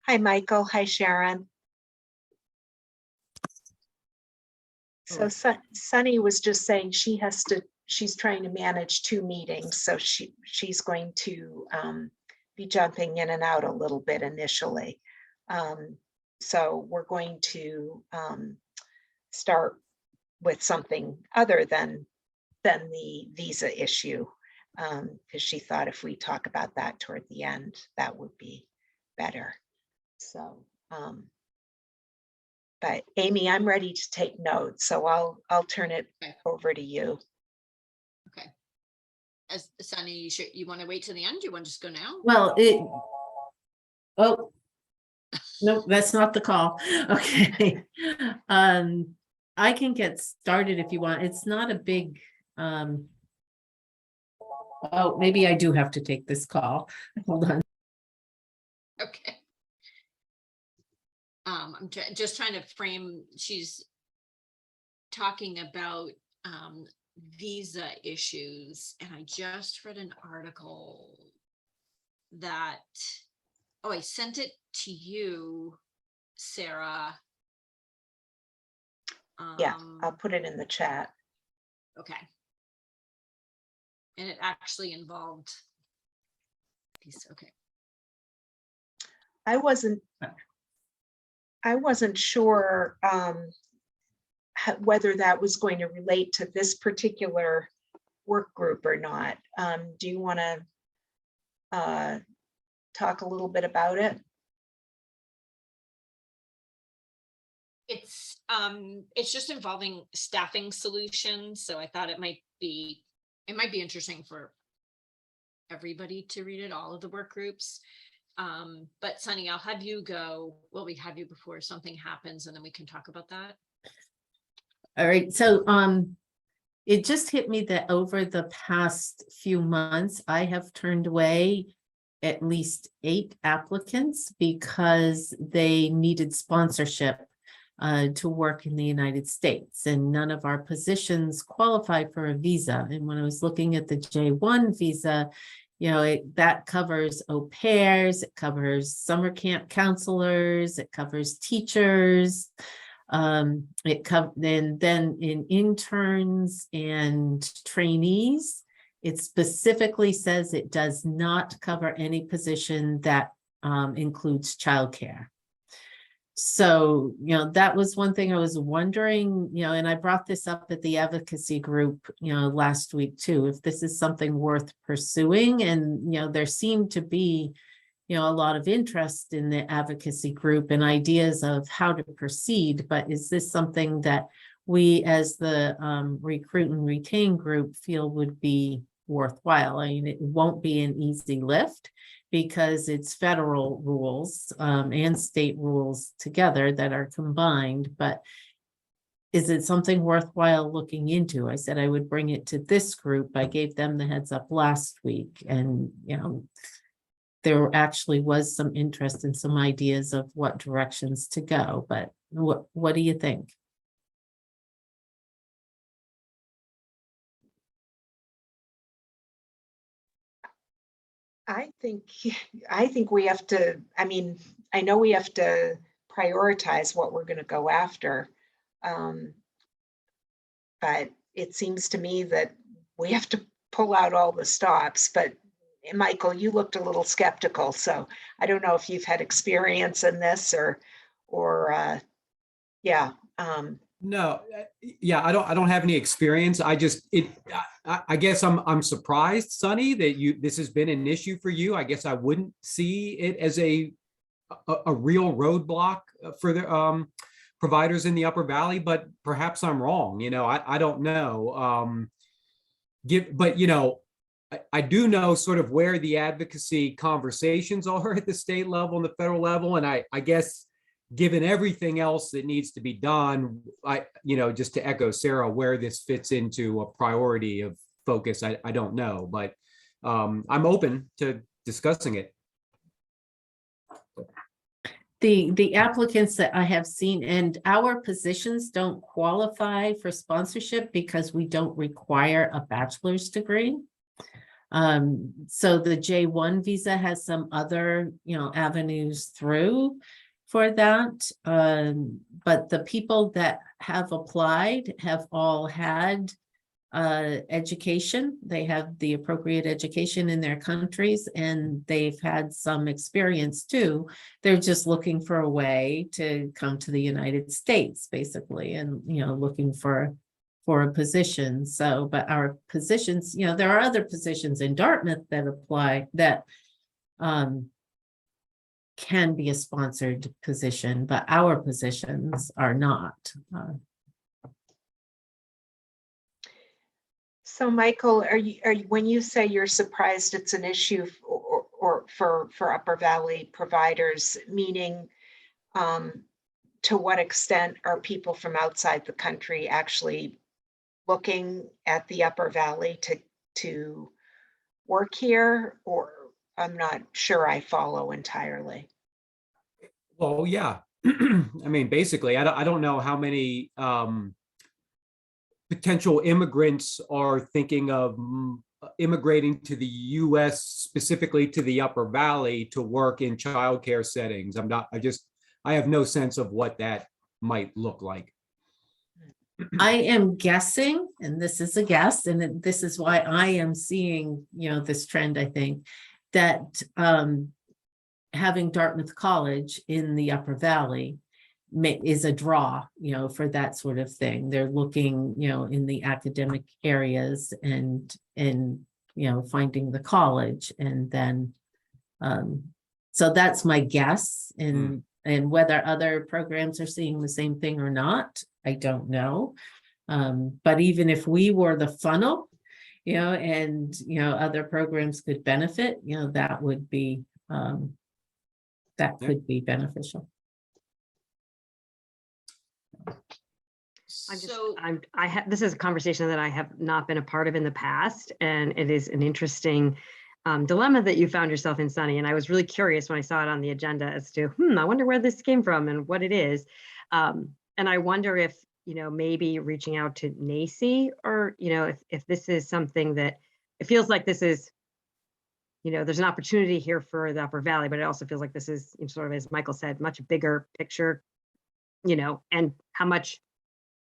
Hi, Michael. Hi, Sharon. So Sunny was just saying she's trying to manage 2 meetings. So she's going to be jumping in and out a little bit initially. So we're going to start with something other than the visa issue, because she thought if we talk about that toward the end, that would be better. So, but Amy, I'm ready to take notes, so I'll turn it over to you. Okay. As Sunny, you want to wait to the end? You want to just go now? Well, oh, no, that's not the call. Okay. I can get started if you want. It's not a big, oh, maybe I do have to take this call. Hold on. Okay. I'm just trying to frame, she's talking about visa issues, and I just read an article that, oh, I sent it to you, Sarah. Yeah, I'll put it in the chat. Okay. And it actually involved these, okay. I wasn't sure whether that was going to relate to this particular work group or not. Do you want to talk a little bit about it? It's just involving staffing solutions, so I thought it might be interesting for everybody to read it, all of the work groups. But Sunny, I'll have you go. Well, we have you before something happens, and then we can talk about that. All right. So it just hit me that over the past few months, I have turned away at least 8 applicants because they needed sponsorship to work in the United States, and none of our positions qualify for a visa. And when I was looking at the J1 visa, you know, that covers au pairs, it covers summer camp counselors, it covers teachers, then in interns and trainees. It specifically says it does not cover any position that includes childcare. So, you know, that was one thing I was wondering, you know, and I brought this up at the advocacy group, you know, last week too, if this is something worth pursuing. And, you know, there seemed to be, you know, a lot of interest in the advocacy group and ideas of how to proceed. But is this something that we as the recruit and retain group feel would be worthwhile? I mean, it won't be an easy lift, because it's federal rules and state rules together that are combined, but is it something worthwhile looking into? I said I would bring it to this group. I gave them the heads up last week, and you know, there actually was some interest in some ideas of what directions to go, but what do you think? I think we have to, I mean, I know we have to prioritize what we're going to go after. But it seems to me that we have to pull out all the stops. But Michael, you looked a little skeptical, so I don't know if you've had experience in this or yeah. No, yeah, I don't have any experience. I guess I'm surprised, Sunny, that this has been an issue for you. I guess I wouldn't see it as a real roadblock for the providers in the Upper Valley, but perhaps I'm wrong. You know, I don't know. But you know, I do know sort of where the advocacy conversations are at the state level and the federal level, and I guess, given everything else that needs to be done, you know, just to echo Sarah, where this fits into a priority of focus, I don't know, but I'm open to discussing it. The applicants that I have seen, and our positions don't qualify for sponsorship because we don't require a bachelor's degree. So the J1 visa has some other, avenues through for that. But the people that have applied have all had education. They have the appropriate education in their countries, and they've had some experience too. They're just looking for a way to come to the United States, basically, and looking for a position. So, but our positions, there are other positions in Dartmouth that apply that can be a sponsored position, but our positions are not. So Michael, are you when you say you're surprised it's an issue or for Upper Valley providers, meaning to what extent are people from outside the country actually looking at the Upper Valley to work here? Or I'm not sure I follow entirely. Well, yeah. I mean, basically, I don't know how many potential immigrants are thinking of immigrating to the US, specifically to the Upper Valley, to work in childcare settings. I have no sense of what that might look like. I am guessing, and this is a guess, and this is why I am seeing, this trend, I think, that having Dartmouth College in the Upper Valley is a draw, for that sort of thing. They're looking, in the academic areas and finding the college, and then, so that's my guess. And whether other programs are seeing the same thing or not, I don't know. But even if we were the funnel, and, other programs could benefit, that would be, that could be beneficial. This is a conversation that I have not been a part of in the past, and it is an interesting dilemma that you found yourself in, Sunny. And I was really curious when I saw it on the agenda as to, I wonder where this came from and what it is. And I wonder if, maybe reaching out to NACI, or, if this is something that it feels like this is, there's an opportunity here for the Upper Valley, but it also feels like this is sort of, as Michael said, much bigger picture, and how much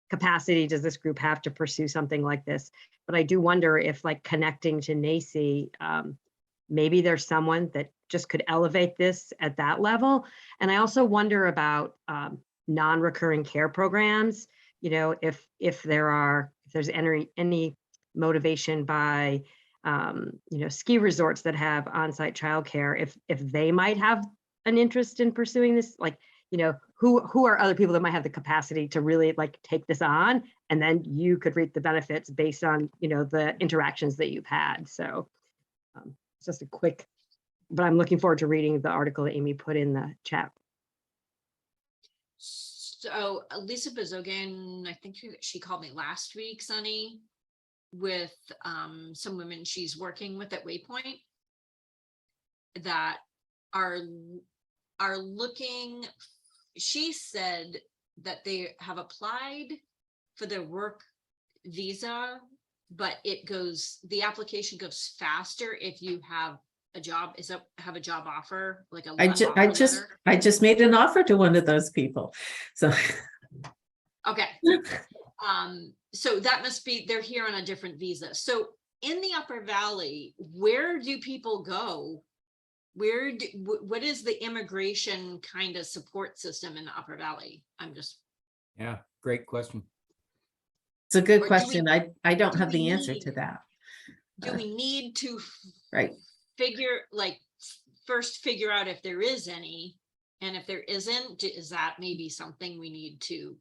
capacity does this group have to pursue something like this? But I do wonder if, like, connecting to NACI, maybe there's someone that just could elevate this at that level. And I also wonder about non-recurring care programs, if there's any motivation by ski resorts that have on-site childcare, if they might have an interest in pursuing this, like, who are other people that might have the capacity to really, like, take this on, and then you could reap the benefits based on, the interactions that you've had. So it's just a quick, but I'm looking forward to reading the article that Amy put in the chat. So Lisa Bazogan, I think she called me last week, Sunny, with some women she's working with at Waypoint that are looking. She said that they have applied for the work visa, but the application goes faster if you have a job. Have a job offer, like a I just made an offer to one of those people. So okay. So that must be, they're here on a different visa. So in the Upper Valley, where do people go? What is the immigration kind of support system in the Upper Valley? Yeah, great question. It's a good question. I don't have the answer to that. Do we need to right first figure out if there is any, and if there isn't, is that maybe something we need to,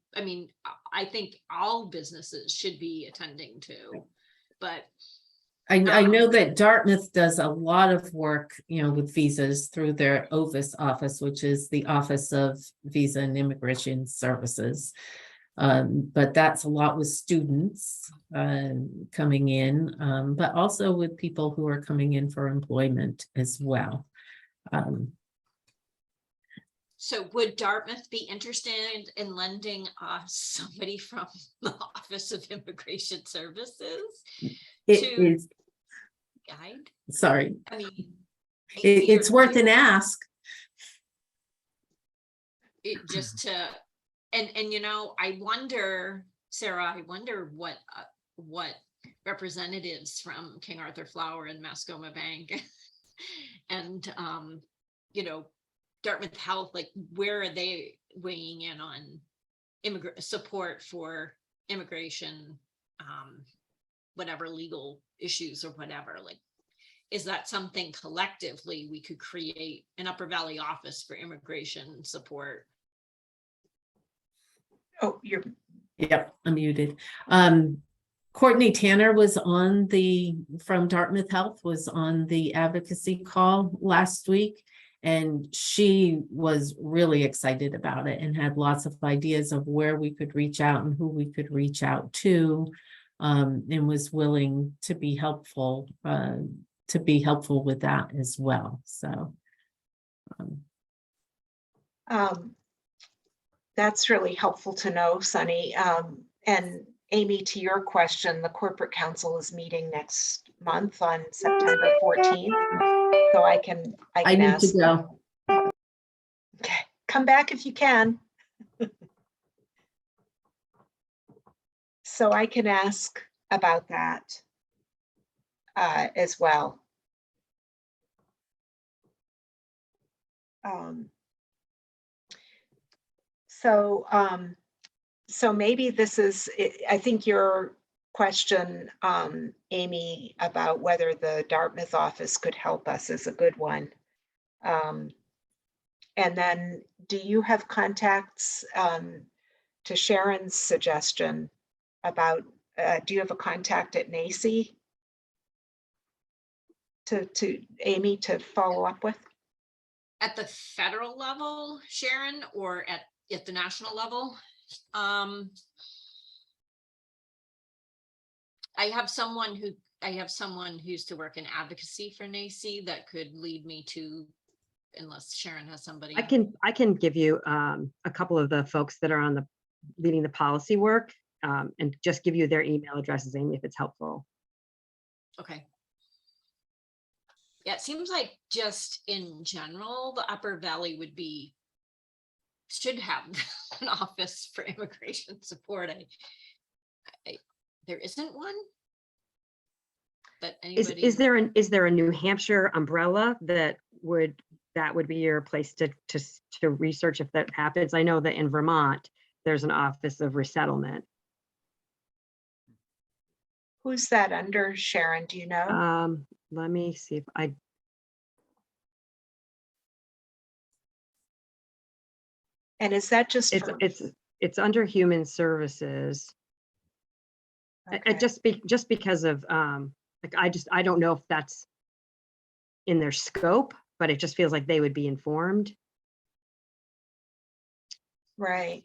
I think all businesses should be attending to, but I know that Dartmouth does a lot of work, with visas through their OVIS office, which is the Office of Visa and Immigration Services. But that's a lot with students coming in, but also with people who are coming in for employment as well. So would Dartmouth be interested in lending us somebody from the Office of Immigration Services? guide? Sorry, I mean. it's worth an ask. It just to, and you know, I wonder, Sarah, I wonder what representatives from King Arthur Flower and Mascoma Bank and, you know, Dartmouth Health, like, where are they weighing in on support for immigration, whatever legal issues or whatever, like, is that something collectively we could create an Upper Valley office for immigration support? Oh, you're, Yep, I'm muted. Courtney Tanner was on from Dartmouth Health was on the advocacy call last week. And she was really excited about it and had lots of ideas of where we could reach out and who we could reach out to. And was willing to be helpful with that as well. So that's really helpful to know, Sunny. And Amy, to your question, the corporate council is meeting next month on September 14th. So I can need ask. to go. Okay, come back if you can. So I can ask about that as well. So maybe this is, I think your question, Amy, about whether the Dartmouth office could help us is a good one. And then do you have contacts to Sharon's suggestion about, do you have a contact at NACI to Amy to follow up with? At the federal level, Sharon, or at the national level? I have someone who used to work in advocacy for NACI that could lead me to, unless Sharon has somebody. I can give you a couple of the folks that are on leading the policy work, and just give you their email addresses, Amy, if it's helpful. Okay. Yeah, it seems like just in general, the Upper Valley should have an office for immigration support. There isn't one. But anybody Is there a New Hampshire umbrella that would be your place to research if that happens? I know that in Vermont there's an office of resettlement. Who's that under, Sharon? Do you know? Let me see if I. And is that just for, it's under Human Services. okay. Just because of like I don't know if that's in their scope, but it just feels like they would be informed. Right.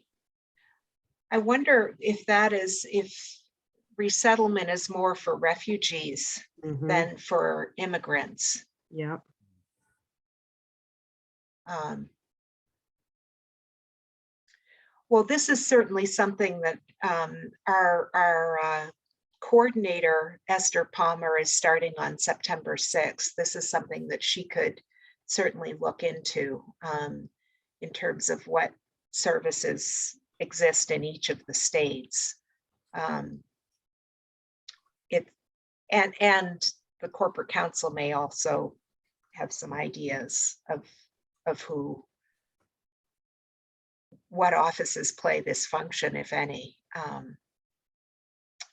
I wonder if resettlement is more for refugees than for immigrants. Yep. Well, this is certainly something that our coordinator, Esther Palmer, is starting on September 6th. This is something that she could certainly look into in terms of what services exist in each of the states. And the corporate council may also have some ideas of what offices play this function, if any.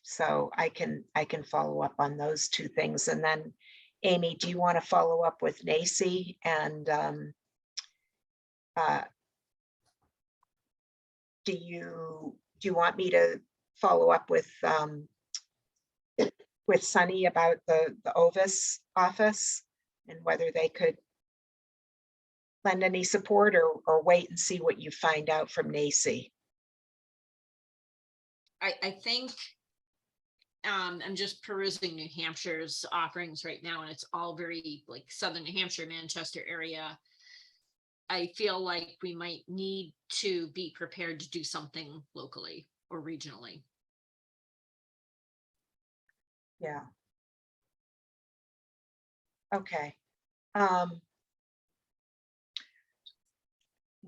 So I can follow up on those two things. And then Amy, do you want to follow up with NACI? And do you want me to follow up with Sunny about the Ovis office and whether they could lend any support, or wait and see what you find out from NACI? I think I'm just perusing New Hampshire's offerings right now, and it's all very like Southern New Hampshire, Manchester area. I feel like we might need to be prepared to do something locally or regionally. Yeah. Okay.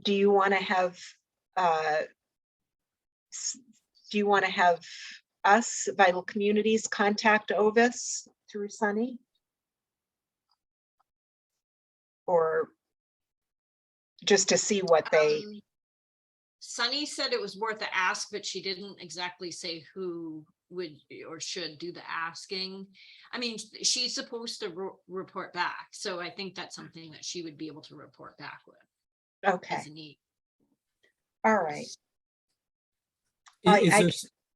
Do you want to have, do you want to have us, Vital Communities, contact Ovis through Sunny? Or just to see what they, Sunny said it was worth a ask, but she didn't exactly say who would or should do the asking. I mean, she's supposed to report back, so I think that's something that she would be able to report back with okay, as a need. all right. Is I- there?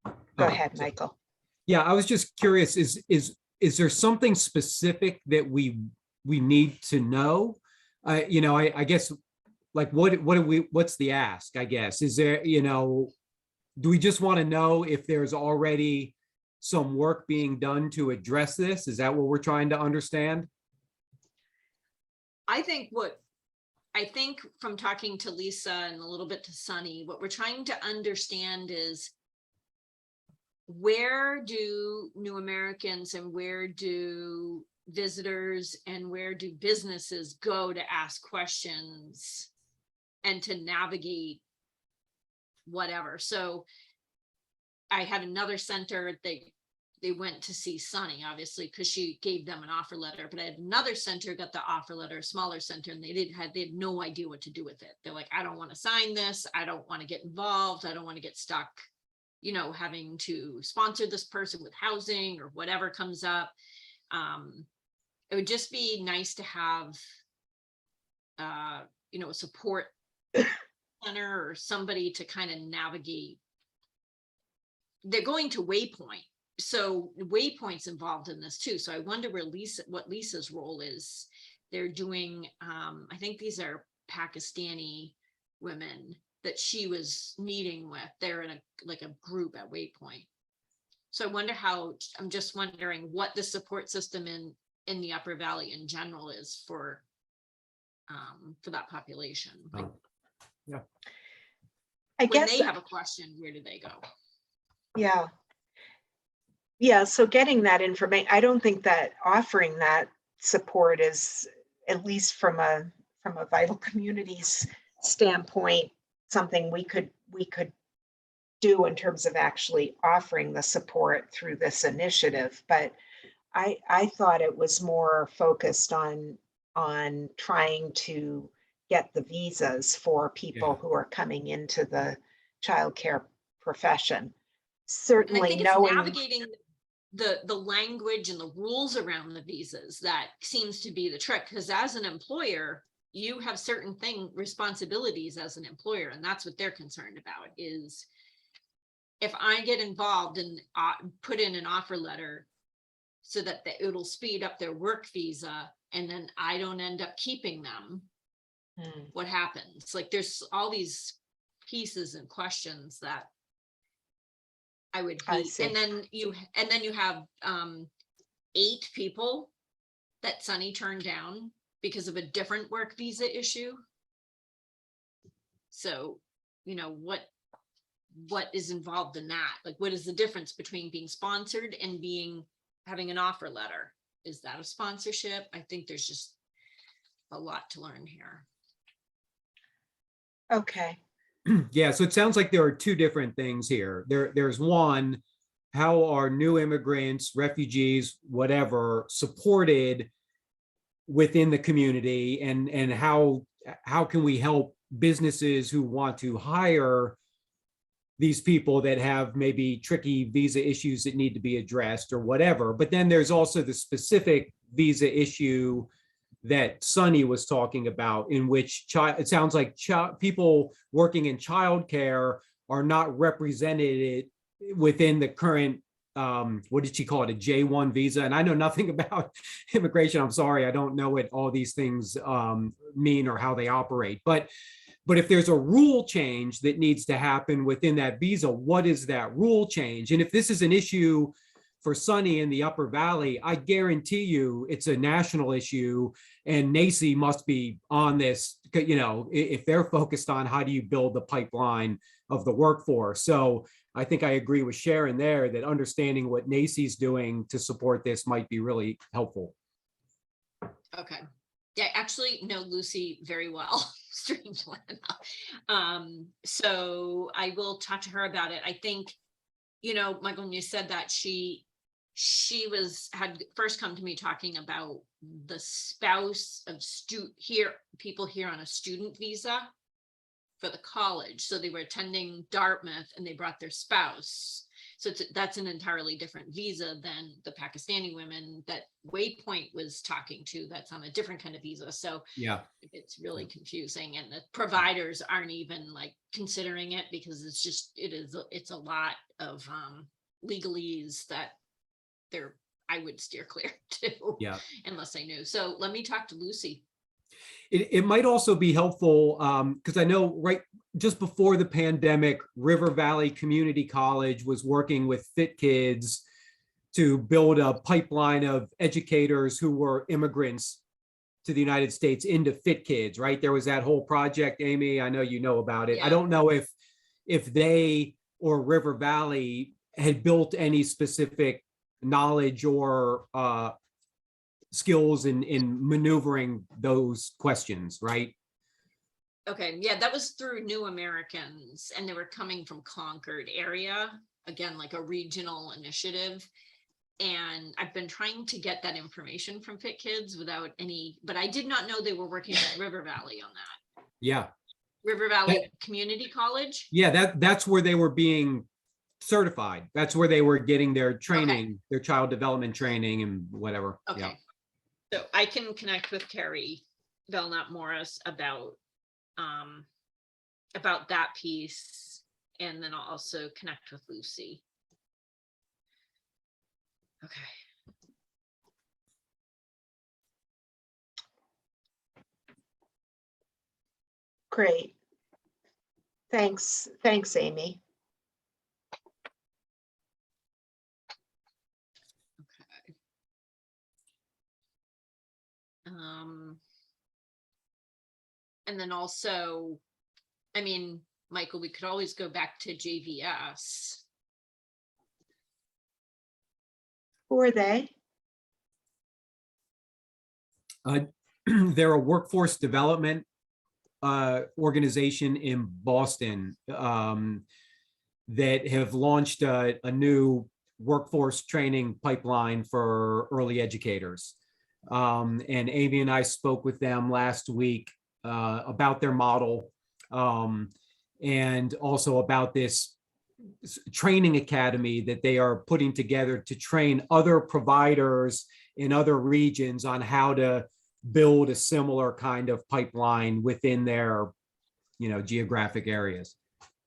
Go Oh, ahead, sorry. Michael. Yeah, I was just curious, is there something specific that we need to know? You know, I guess, like, what's the ask, I guess? Is there, you know, do we just want to know if there's already some work being done to address this? Is that what we're trying to understand? I think from talking to Lisa and a little bit to Sunny, what we're trying to understand is where do new Americans and where do visitors and where do businesses go to ask questions and to navigate whatever. So I had another center, they went to see Sunny, obviously, because she gave them an offer letter, but I had another center got the offer letter, a smaller center, and they had no idea what to do with it. They're like, I don't want to sign this. I don't want to get involved. I don't want to get stuck, you know, having to sponsor this person with housing or whatever comes up. It would just be nice to have, you know, a support center or somebody to kind of navigate. They're going to Waypoint, so Waypoint's involved in this too. So I wonder what Lisa's role is. They're doing, I think these are Pakistani women that she was meeting with. They're in a group at Waypoint. So I wonder I'm just wondering what the support system in the Upper Valley in general is for that population. Like, Yeah. I when guess, they have a question, where do they go? yeah. Yeah, so getting that information, I don't think that offering that support is, at least from a Vital Communities standpoint, something we could do in terms of actually offering the support through this initiative. But I thought it was more focused on trying to get the visas for people Yeah. who are coming into the childcare profession. And I Certainly think it's knowing, navigating the language and the rules around the visas that seems to be the trick, because as an employer, you have certain responsibilities as an employer, and that's what they're concerned about. Is if I get involved and put in an offer letter so that it'll speed up their work visa, and then I don't end up keeping them, what happens? Like, there's all these pieces and questions that I would I hate. see. And then you have 8 people that Sunny turned down because of a different work visa issue. So, you know, what is involved in that? Like, what is the difference between being sponsored and having an offer letter? Is that a sponsorship? I think there's just a lot to learn here. okay, Yeah, so it sounds like there are two different things here. There's one, how are new immigrants, refugees, whatever, supported within the community, and how can we help businesses who want to hire these people that have maybe tricky visa issues that need to be addressed or whatever. But then there's also the specific visa issue that Sunny was talking about, in which it sounds like people working in childcare are not represented within the current, what did she call it, a J1 visa? And I know nothing about immigration. I'm sorry, I don't know what all these things mean or how they operate. But if there's a rule change that needs to happen within that visa, what is that rule change? And if this is an issue for Sunny in the Upper Valley, I guarantee you it's a national issue, and NACI must be on this, you know, if they're focused on how do you build the pipeline of the workforce. So I think I agree with Sharon there that understanding what NACI's doing to support this might be really helpful. Okay. Yeah, I actually know Lucy very well, strangely enough. So I will talk to her about it. I think, you know, Michael, when you said that, she had first come to me talking about the spouse of people here on a student visa for the college. So they were attending Dartmouth and they brought their spouse. So that's an entirely different visa than the Pakistani women that Waypoint was talking to. That's on a different kind of visa. So Yeah. it's really confusing, and the providers aren't even like considering it because it's a lot of legalese that I would steer clear to. Yeah. Unless I knew. So let me talk to Lucy. It might also be helpful because I know right just before the pandemic, River Valley Community College was working with Fit Kids to build a pipeline of educators who were immigrants to the United States into Fit Kids, right? There was that whole project, Amy, I know you know about it. I Yeah. don't know if they or River Valley had built any specific knowledge or skills in maneuvering those questions, right? Okay, yeah, that was through New Americans, and they were coming from Concord area, again, like a regional initiative. And I've been trying to get that information from Fit Kids but I did not know they were working with River Valley on that. Yeah. River Valley Community College? Yeah, that's where they were being certified. That's where they were getting their training, their child development training and whatever. Okay. Yeah. So I can connect with Carrie Belknap Morris about that piece, and then I'll also connect with Lucy. Okay. Great. Thanks, Amy. Okay. And then also, I mean, Michael, we could always go back to JVS. Who are they? They're a workforce development organization in Boston that have launched a new workforce training pipeline for early educators. And Amy and I spoke with them last week about their model and also about this training academy that they are putting together to train other providers in other regions on how to build a similar kind of pipeline within their, geographic areas.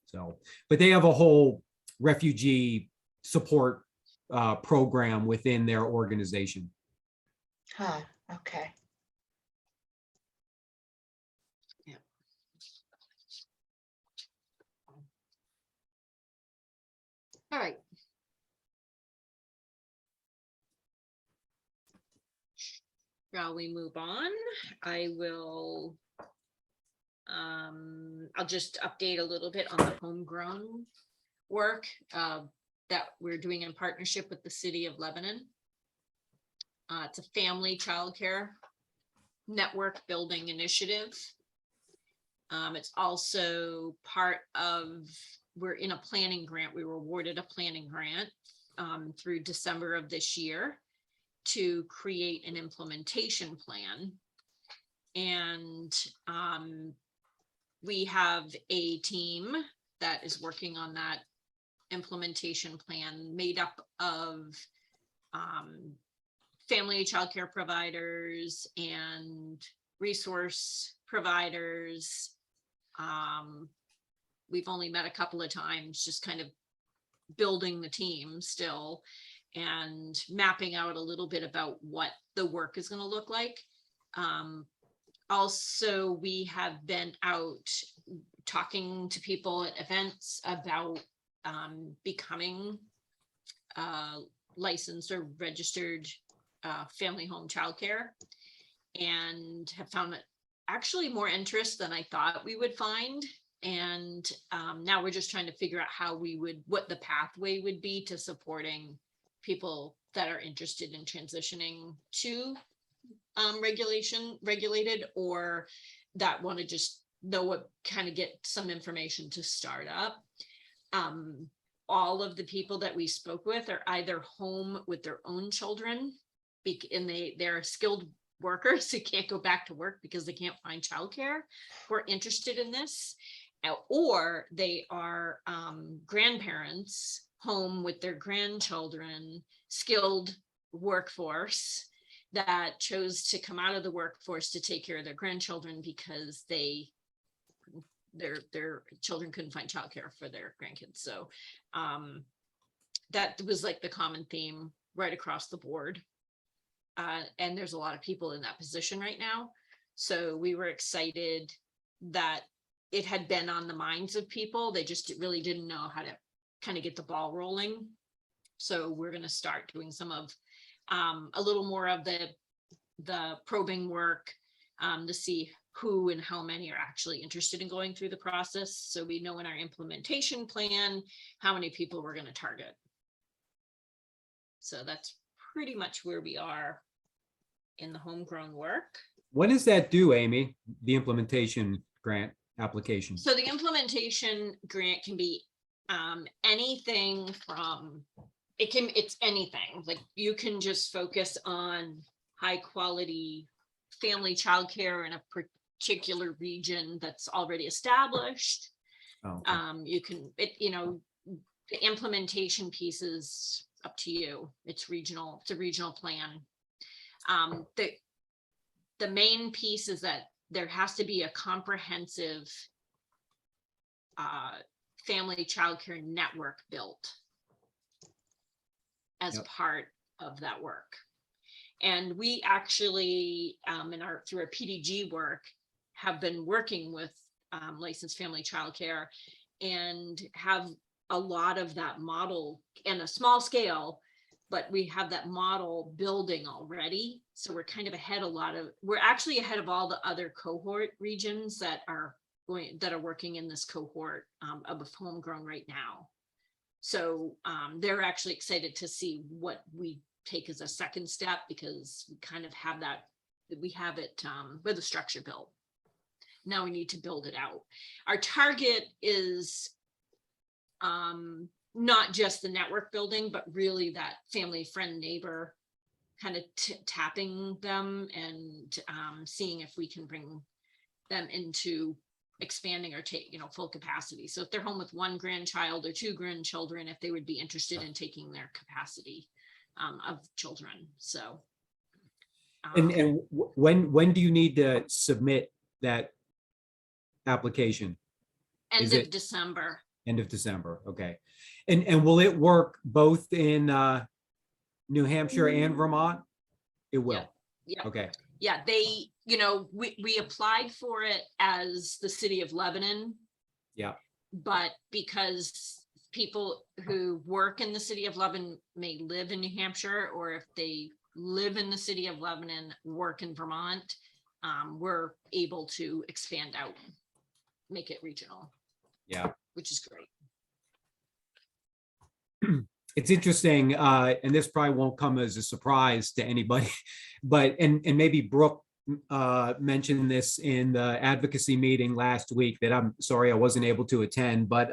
So, but they have a whole refugee support program within their organization. Huh, okay. Yeah. All right. Shall we move on? I will. I'll just update a little bit on the homegrown work that we're doing in partnership with the City of Lebanon. It's a family childcare network building initiative. It's also part of, we're in a planning grant. We were awarded a planning grant through December of this year to create an implementation plan. And we have a team that is working on that implementation plan made up of family childcare providers and resource providers. We've only met a couple of times, just kind of building the team still and mapping out a little bit about what the work is going to look like. Also, we have been out talking to people at events about becoming licensed or registered family home childcare, and have found that actually more interest than I thought we would find. And now we're just trying to figure out what the pathway would be to supporting people that are interested in transitioning to regulated, or that want to just know what, kind of get some information to start up. All of the people that we spoke with are either home with their own children, and they're skilled workers who can't go back to work because they can't find childcare, who are interested in this, or they are grandparents home with their grandchildren, skilled workforce that chose to come out of the workforce to take care of their grandchildren because their children couldn't find childcare for their grandkids. So that was like the common theme right across the board. And there's a lot of people in that position right now. So we were excited that it had been on the minds of people. They just really didn't know how to kind of get the ball rolling. So we're going to start doing some of a little more of the probing work to see who and how many are actually interested in going through the process. So we know in our implementation plan how many people we're going to target. So that's pretty much where we are in the homegrown work. When does that due, Amy? The implementation grant application? So the implementation grant can be anything from, it's anything. Like you can just focus on high quality family childcare in a particular region that's already established. Oh, okay. You can, the implementation piece is up to you. It's regional, it's a regional plan. The main piece is that there has to be a comprehensive family childcare network built as part of that work. And we actually, through our PDG work, have been working with licensed family childcare and have a lot of that model in a small scale, but we have that model building already. So we're kind of ahead we're actually ahead of all the other cohort regions that are working in this cohort of homegrown right now. So they're actually excited to see what we take as a second step, because we kind of have that, we have it with the structure built. Now we need to build it out. Our target is not just the network building, but really that family, friend, neighbor, kind of tapping them and seeing if we can bring them into expanding or take, full capacity. So if they're home with one grandchild or two grandchildren, if they would be interested in taking their capacity of children. So. And when do you need to submit that application? End of December. End of December. Okay. And will it work both in New Hampshire and Vermont? It will. Yeah. Okay. Yeah, they, we applied for it as the city of Lebanon. Yeah. But because people who work in the city of Lebanon may live in New Hampshire, or if they live in the city of Lebanon, work in Vermont, we're able to expand out, make it regional. Yeah. Which is great. It's interesting, and this probably won't come as a surprise to anybody, but, and maybe Brooke mentioned this in the advocacy meeting last week that I'm sorry I wasn't able to attend, but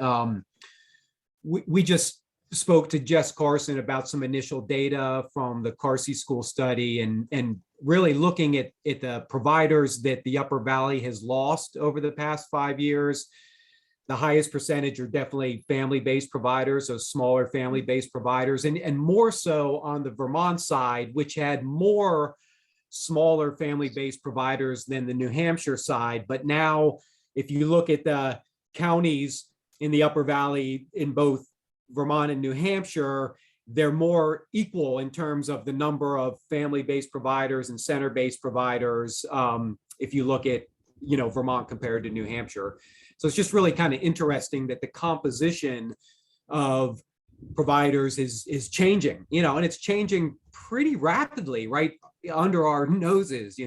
we just spoke to Jess Carson about some initial data from the Carsey School study and really looking at the providers that the Upper Valley has lost over the past 5 years. The highest percentage are definitely family-based providers, so smaller family-based providers, and more so on the Vermont side, which had more smaller family-based providers than the New Hampshire side. But now, if you look at the counties in the Upper Valley in both Vermont and New Hampshire, they're more equal in terms of the number of family-based providers and center-based providers. If you look at, Vermont compared to New Hampshire. So it's just really kind of interesting that the composition of providers is changing, and it's changing pretty rapidly right under our noses,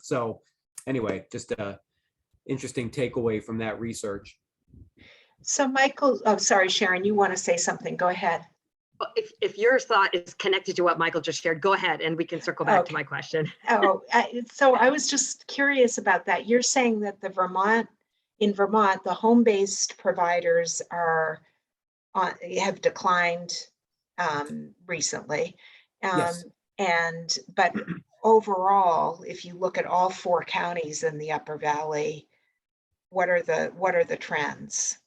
So anyway, just a interesting takeaway from that research. So Michael, oh, sorry, Sharon, you want to say something? Go ahead. Well, if your thought is connected to what Michael just shared, go ahead and we can circle back to Okay. my question. Oh, so I was just curious about that. You're saying that in Vermont, the home-based providers have declined recently. Yes. But overall, if you look at all 4 counties in the Upper Valley, what are the trends?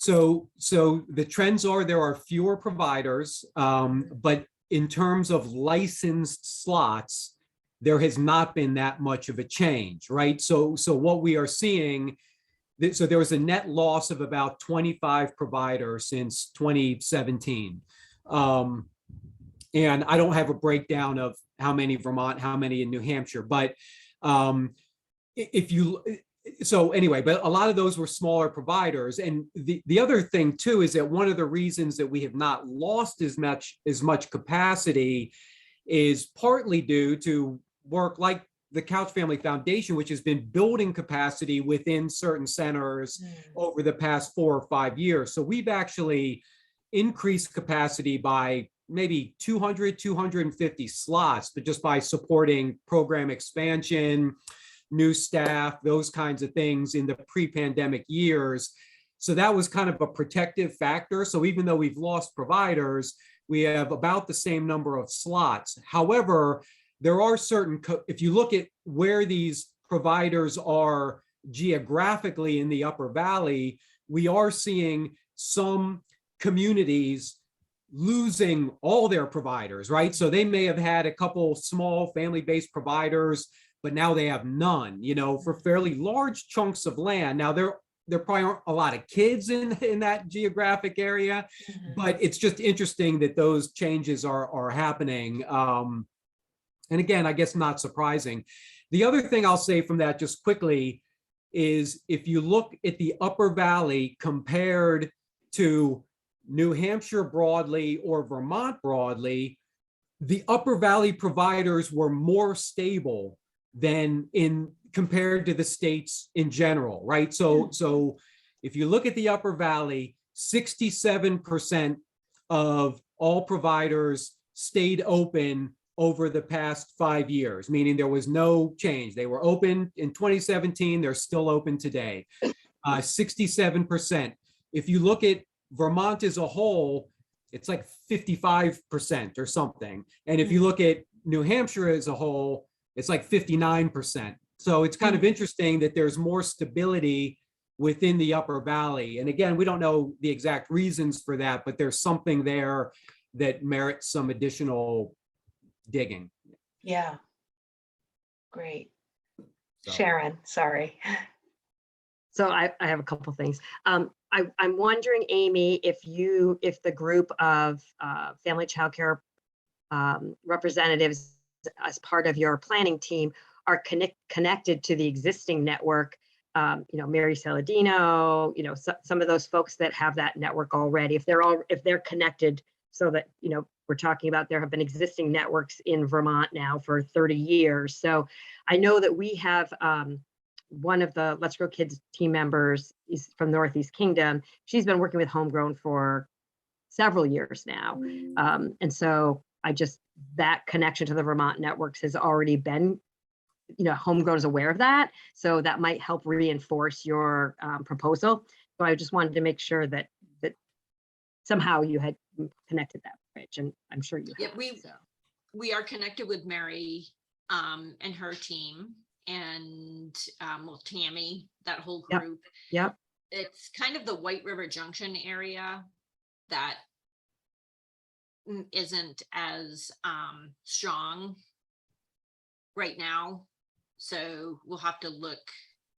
So the trends are there are fewer providers, but in terms of licensed slots, there has not been that much of a change, right? So what we are seeing, so there was a net loss of about 25 providers since 2017. And I don't have a breakdown of how many Vermont, how many in New Hampshire, but so anyway, but a lot of those were smaller providers. And the other thing too is that one of the reasons that we have not lost as much capacity is partly due to work like the Couch Family Foundation, which has been building capacity within certain centers over the past 4 or 5 years. So we've actually increased capacity by maybe 200, 250 slots, but just by supporting program expansion, new staff, those kinds of things in the pre-pandemic years. So that was kind of a protective factor. So even though we've lost providers, we have about the same number of slots. However, there are certain, if you look at where these providers are geographically in the Upper Valley, we are seeing some communities losing all their providers, right? So they may have had a couple small family-based providers, but now they have none, for fairly large chunks of land. Now there probably aren't a lot of kids in that geographic area, but it's just interesting that those changes are happening. And again, I guess not surprising. The other thing I'll say from that just quickly is if you look at the Upper Valley compared to New Hampshire broadly or Vermont broadly, the Upper Valley providers were more stable than compared to the states in general, right? So if you look at the Upper Valley, 67% of all providers stayed open over the past 5 years, meaning there was no change. They were open in 2017, they're still open today. 67%. If you look at Vermont as a whole, it's like 55% or something. And if you look at New Hampshire as a whole, it's like 59%. So it's kind of interesting that there's more stability within the Upper Valley. And again, we don't know the exact reasons for that, but there's something there that merits some additional digging. Yeah. Great. So. Sharon, sorry. So I have a couple things. I'm wondering, Amy, if the group of family childcare representatives as part of your planning team are connected to the existing network, Mary Saladino, some of those folks that have that network already, if they're connected, so that, we're talking about there have been existing networks in Vermont now for 30 years. So I know that we have one of the Let's Grow Kids team members is from Northeast Kingdom. She's been working with Homegrown for several years now. And so that connection to the Vermont networks has already been, Homegrown is aware of that. So that might help reinforce your proposal. So I just wanted to make sure that somehow you had connected that bridge, and I'm sure you have. We are connected with Mary and her team, and Tammy, that whole group. Yep. It's kind of the White River Junction area that isn't as strong right now. So we'll have to look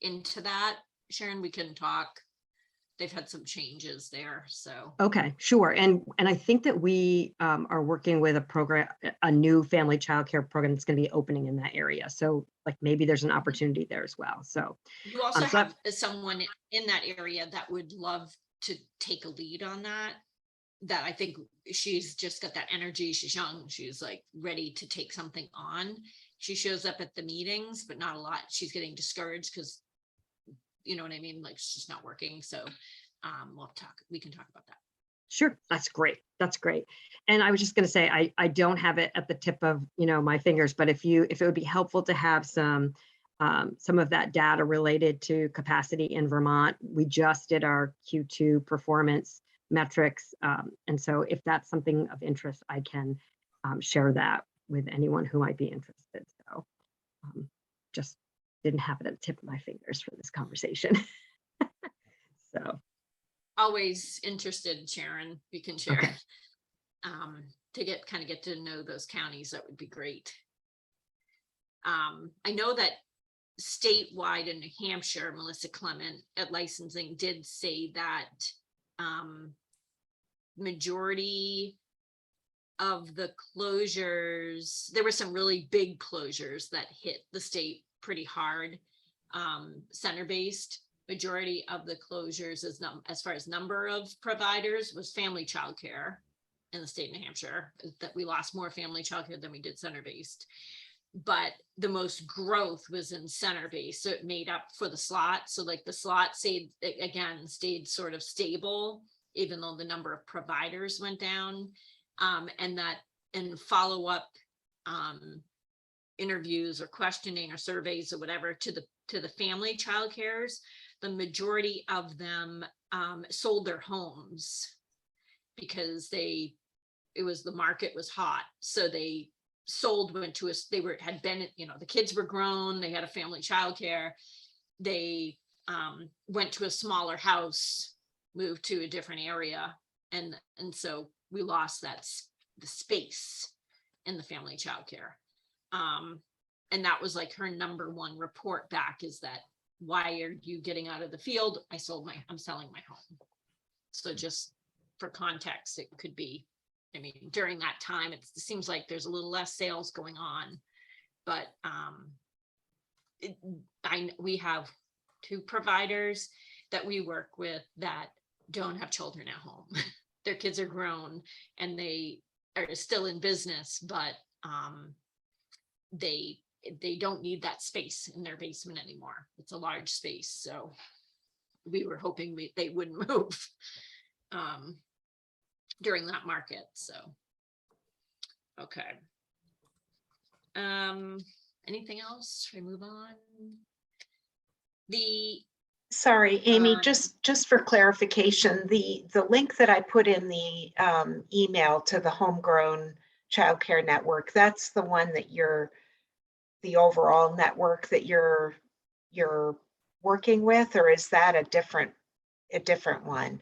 into that. Sharon, we can talk. They've had some changes there, so. Okay, sure. And I think that we are working with a new family childcare program that's going to be opening in that area. So like maybe there's an opportunity there as well. So you also have someone in that area that would love to take a lead on that. That I think she's just got that energy. She's young. She's like ready to take something on. She shows up at the meetings, but not a lot. She's getting discouraged because, you know what I mean? Like she's not working. So we can talk about that. Sure, that's great. That's great. And I was just going to say, I don't have it at the tip of, my fingers, but if it would be helpful to have some of that data related to capacity in Vermont. We just did our Q2 performance metrics. And so if that's something of interest, I can share that with anyone who might be interested. So just didn't have it at the tip of my fingers for this conversation. So. Always interested, Sharon, you can share. Okay. To get to know those counties, that would be great. I know that statewide in New Hampshire, Melissa Clement at licensing did say that majority of the closures, there were some really big closures that hit the state pretty hard. Center-based, majority of the closures as far as number of providers was family childcare in the state of New Hampshire, that we lost more family childcare than we did center-based. But the most growth was in center-based, so it made up for the slot. So like the slot stayed sort of stable, even though the number of providers went down. And follow-up interviews or questioning or surveys or whatever to the family childcares, the majority of them sold their homes because the market was hot. So they sold, had been, the kids were grown, they had a family childcare, they went to a smaller house, moved to a different area, and so we lost the space in the family childcare. And that was like her number one report back, is that, why are you getting out of the field? I'm selling my home. So just for context, it could be, during that time, it seems like there's a little less sales going on, but we have 2 providers that we work with that don't have children at home. Their kids are grown and they are still in business, but they don't need that space in their basement anymore. It's a large space. So we were hoping they wouldn't move during that market. So, okay. Anything else? Should I move on? Sorry, Amy, just for clarification, the link that I put in the email to the Homegrown Childcare Network, that's the one that the overall network that you're working with, or is that a different one?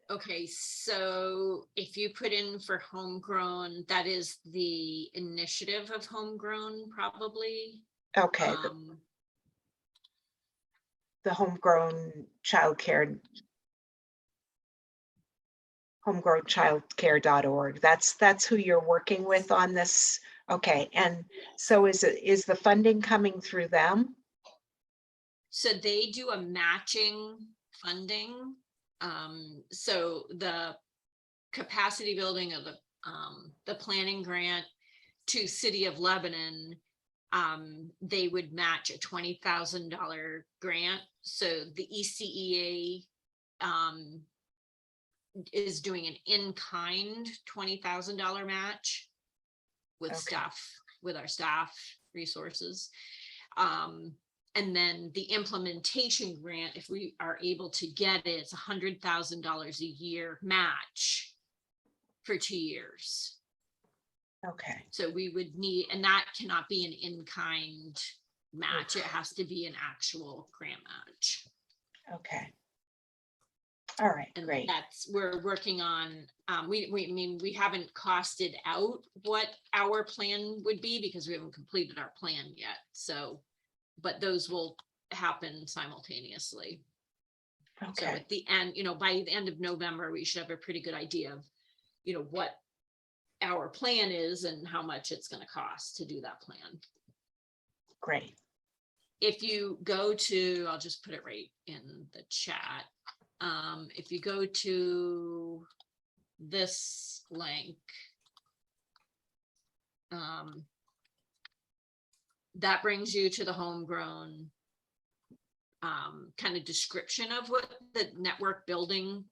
Okay, so if you put in for Homegrown, that is the initiative of Homegrown, probably. Okay, the Homegrown Childcare, homegrownchildcare.org. That's who you're working with on this. Okay, and so is the funding coming through them? So they do a matching funding. So the capacity building of the planning grant to City of Lebanon, they would match a $20,000 grant. So the ECEA is doing an in-kind $20,000 match with with our staff resources. And then the implementation grant, if we are able to get it, it's $100,000 a year match for 2 years. Okay. So we would need, and that cannot be an in-kind match. It has to be an actual grant match. Okay. All right, And great. we're working on, we haven't costed out what our plan would be because we haven't completed our plan yet. So, but those will happen simultaneously. Okay. So at the end, by the end of November, we should have a pretty good idea of, what our plan is and how much it's going to cost to do that plan. Great. If you go to, I'll just put it right in the chat. If you go to this link, that brings you to the Homegrown kind of description of what the network building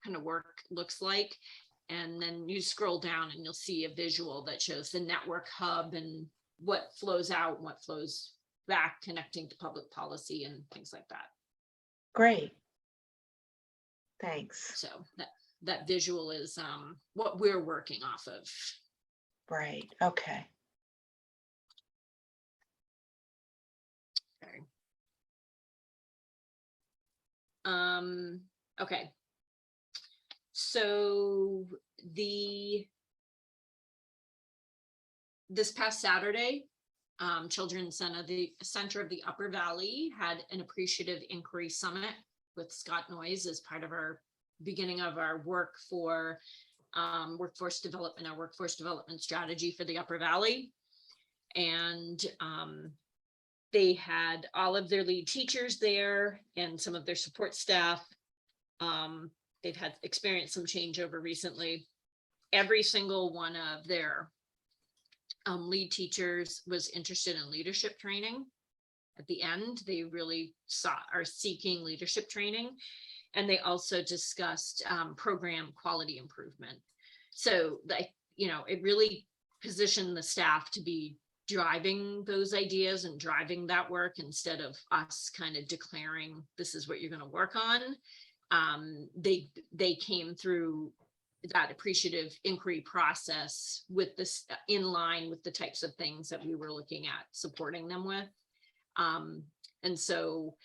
kind of work looks like. And then you scroll down and you'll see a visual that shows the network hub and what flows out and what flows back, connecting to public policy and things like that. Great. Thanks. So that visual is what we're working off of. Right. Okay. Okay. Okay. So this past Saturday, Children's Center of the Upper Valley had an Appreciative Inquiry Summit with Scott Noyes as part of our beginning of our work for workforce development, our workforce development strategy for the Upper Valley. And they had all of their lead teachers there and some of their support staff. They've had experienced some changeover recently. Every single one of their lead teachers was interested in leadership training. At the end, they really are seeking leadership training. And they also discussed program quality improvement. So it really positioned the staff to be driving those ideas and driving that work instead of us kind of declaring this is what you're going to work on. They came through that appreciative inquiry process with this in line with the types of things that we were looking at supporting them with. And so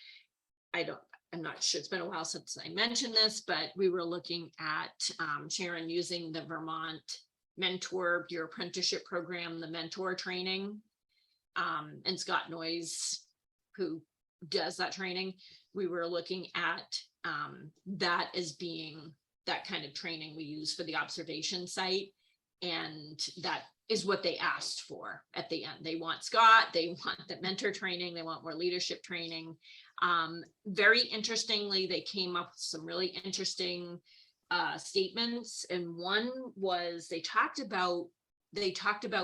I'm not sure, it's been a while since I mentioned this, but we were looking at Sharon using the Vermont Mentor, your apprenticeship program, the mentor training, and Scott Noyes, who does that training. We were looking at that as being that kind of training we use for the observation site. And that is what they asked for at the end. They want Scott, they want the mentor training, they want more leadership training. Very interestingly, they came up with some really interesting statements. And one was they talked about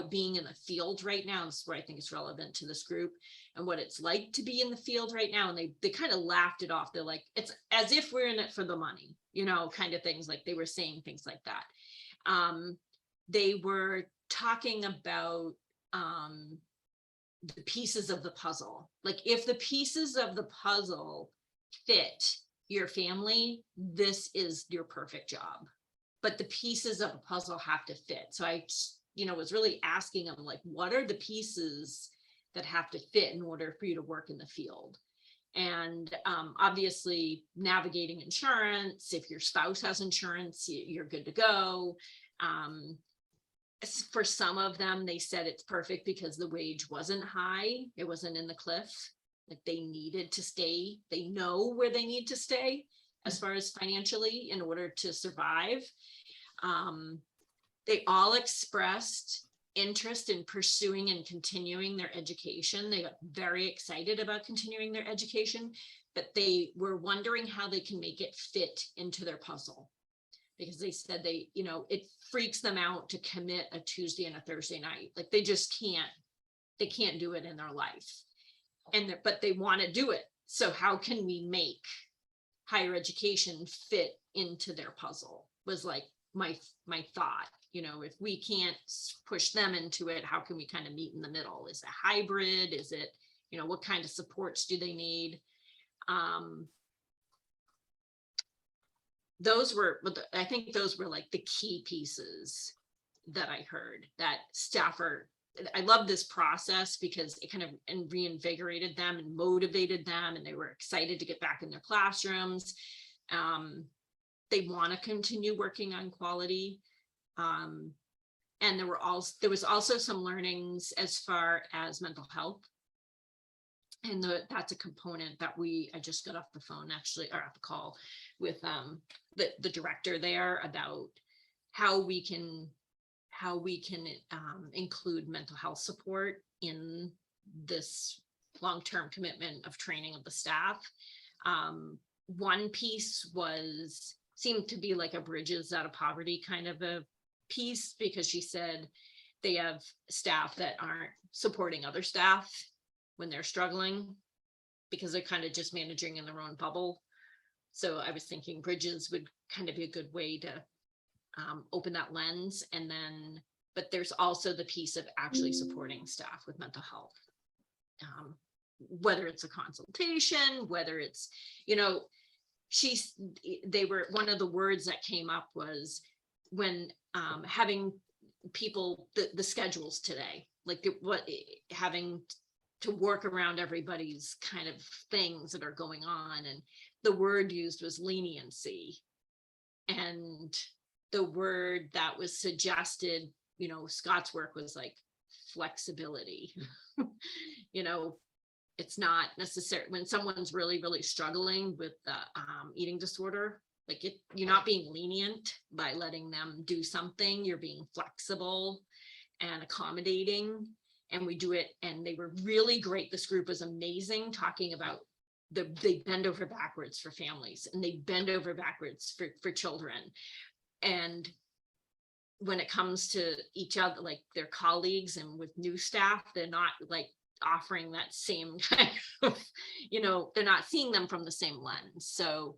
being in the field right now. This is where I think it's relevant to this group and what it's like to be in the field right now. And they kind of laughed it off. They're like, it's as if we're in it for the money, kind of things. Like they were saying things like that. They were talking about the pieces of the puzzle. Like if the pieces of the puzzle fit your family, this is your perfect job. But the pieces of the puzzle have to fit. So I was really asking them, like, what are the pieces that have to fit in order for you to work in the field? And obviously navigating insurance, if your spouse has insurance, you're good to go. For some of them, they said it's perfect because the wage wasn't high. It wasn't in the cliff. Like they needed to stay. They know where they need to stay as far as financially in order to survive. They all expressed interest in pursuing and continuing their education. They got very excited about continuing their education, but they were wondering how they can make it fit into their puzzle. Because they said it freaks them out to commit a Tuesday and a Thursday night. Like they just can't do it in their life. But they want to do it. So how can we make higher education fit into their puzzle was like my thought. If we can't push them into it, how can we kind of meet in the middle? Is it hybrid? Is it, what kind of supports do they need? I think those were like the key pieces that I heard that I love this process because it kind of reinvigorated them and motivated them, and they were excited to get back in their classrooms. They want to continue working on quality. And there was also some learnings as far as mental health. And that's a component that I just got off the phone actually, or off the call with the director there about how we can include mental health support in this long-term commitment of training of the staff. One piece seemed to be like a bridges out of poverty kind of a piece, because she said they have staff that aren't supporting other staff when they're struggling because they're kind of just managing in their own bubble. So I was thinking bridges would kind of be a good way to open that lens. And then, but there's also the piece of actually supporting staff with mental health. Whether it's a consultation, whether it's, you know, one of the words that came up was when having people, the schedules today, like having to work around everybody's kind of things that are going on. And the word used was leniency. And the word that was suggested, you know, Scott's work was like flexibility. You know, it's not necessary when someone's really, really struggling with the eating disorder, like you're not being lenient by letting them do something, you're being flexible and accommodating. And we do it, and they were really great. This group was amazing, talking about they bend over backwards for families, and they bend over backwards for children. And when it comes to each other, like their colleagues and with new staff, they're not like offering that same kind of, you know, they're not seeing them from the same lens. So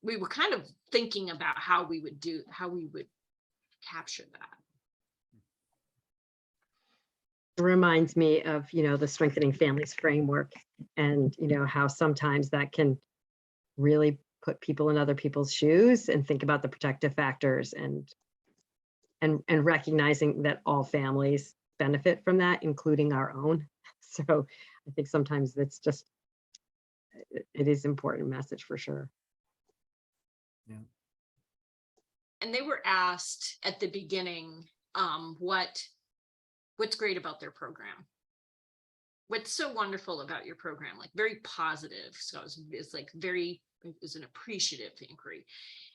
we were kind of thinking about how we would capture that. It reminds me of, you know, the Strengthening Families framework, and, you know, how sometimes that can really put people in other people's shoes and think about the protective factors and recognizing that all families benefit from that, including our own. So I think sometimes it's just, it is important message for sure. Yeah. And they were asked at the beginning, what's great about their program? What's so wonderful about your program? Like very positive. So it's like it was an appreciative inquiry.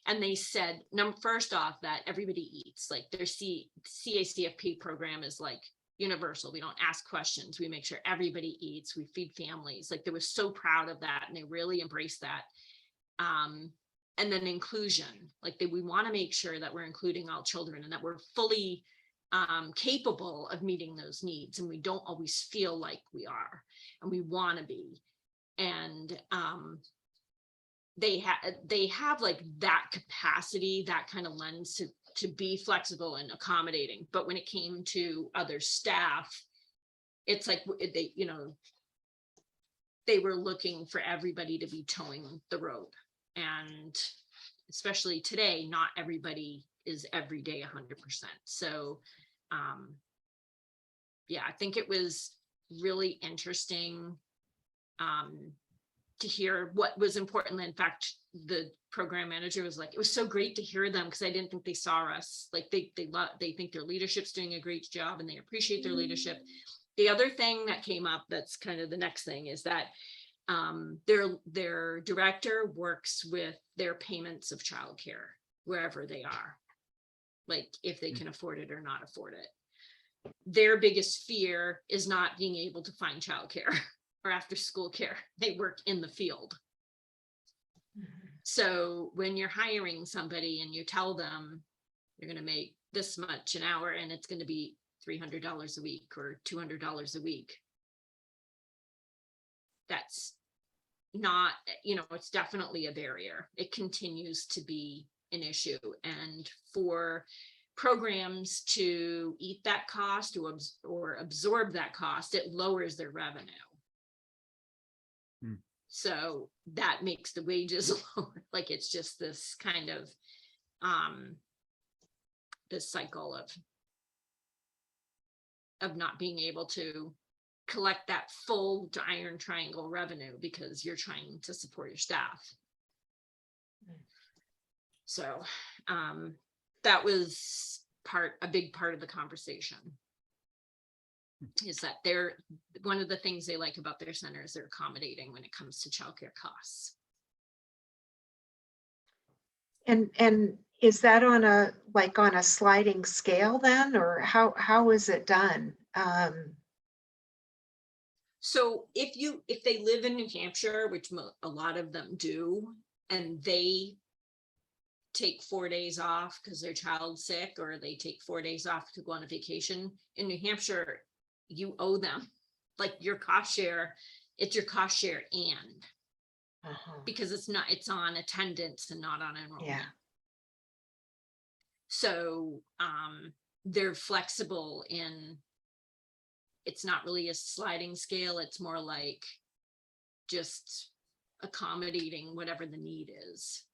And they said, first off, that everybody eats. Like their CACFP program is like universal. We don't ask questions. We make sure everybody eats. We feed families. Like they were so proud of that, and they really embraced that. And then inclusion, like we want to make sure that we're including all children and that we're fully capable of meeting those needs. And we don't always feel like we are, and we want to be. And they have like that capacity, that kind of lens to be flexible and accommodating. But when it came to other staff, it's like they, you know, they were looking for everybody to be towing the rope. And especially today, not everybody is every day 100%. So yeah, I think it was really interesting to hear what was important. In fact, the program manager was like, it was so great to hear them, because I didn't think they saw us. Like they think their leadership's doing a great job and they appreciate their leadership. The other thing that came up, that's kind of the next thing, is that their director works with their payments of childcare wherever they are, like if they can afford it or not afford it. Their biggest fear is not being able to find childcare or after school care. They work in the field. So when you're hiring somebody and you tell them you're going to make this much an hour and it's going to be $300 a week or $200 a week, that's not, you know, it's definitely a barrier. It continues to be an issue. And for programs to eat that cost or absorb that cost, it lowers their revenue. So that makes the wages lower. Like it's just this kind of this cycle of not being able to collect that full iron triangle revenue because you're trying to support your staff. So that was a big part of the conversation, is that one of the things they like about their center is they're accommodating when it comes to childcare costs. And is that on a sliding scale then, or how is it done? So if they live in New Hampshire, which a lot of them do, and they take 4 days off because their child's sick, or they take 4 days off to go on a vacation in New Hampshire, you owe them like your cost share. It's your cost share, and because it's on attendance and not on enrollment. Yeah. So they're flexible in, it's not really a sliding scale. It's more like just accommodating whatever the need is.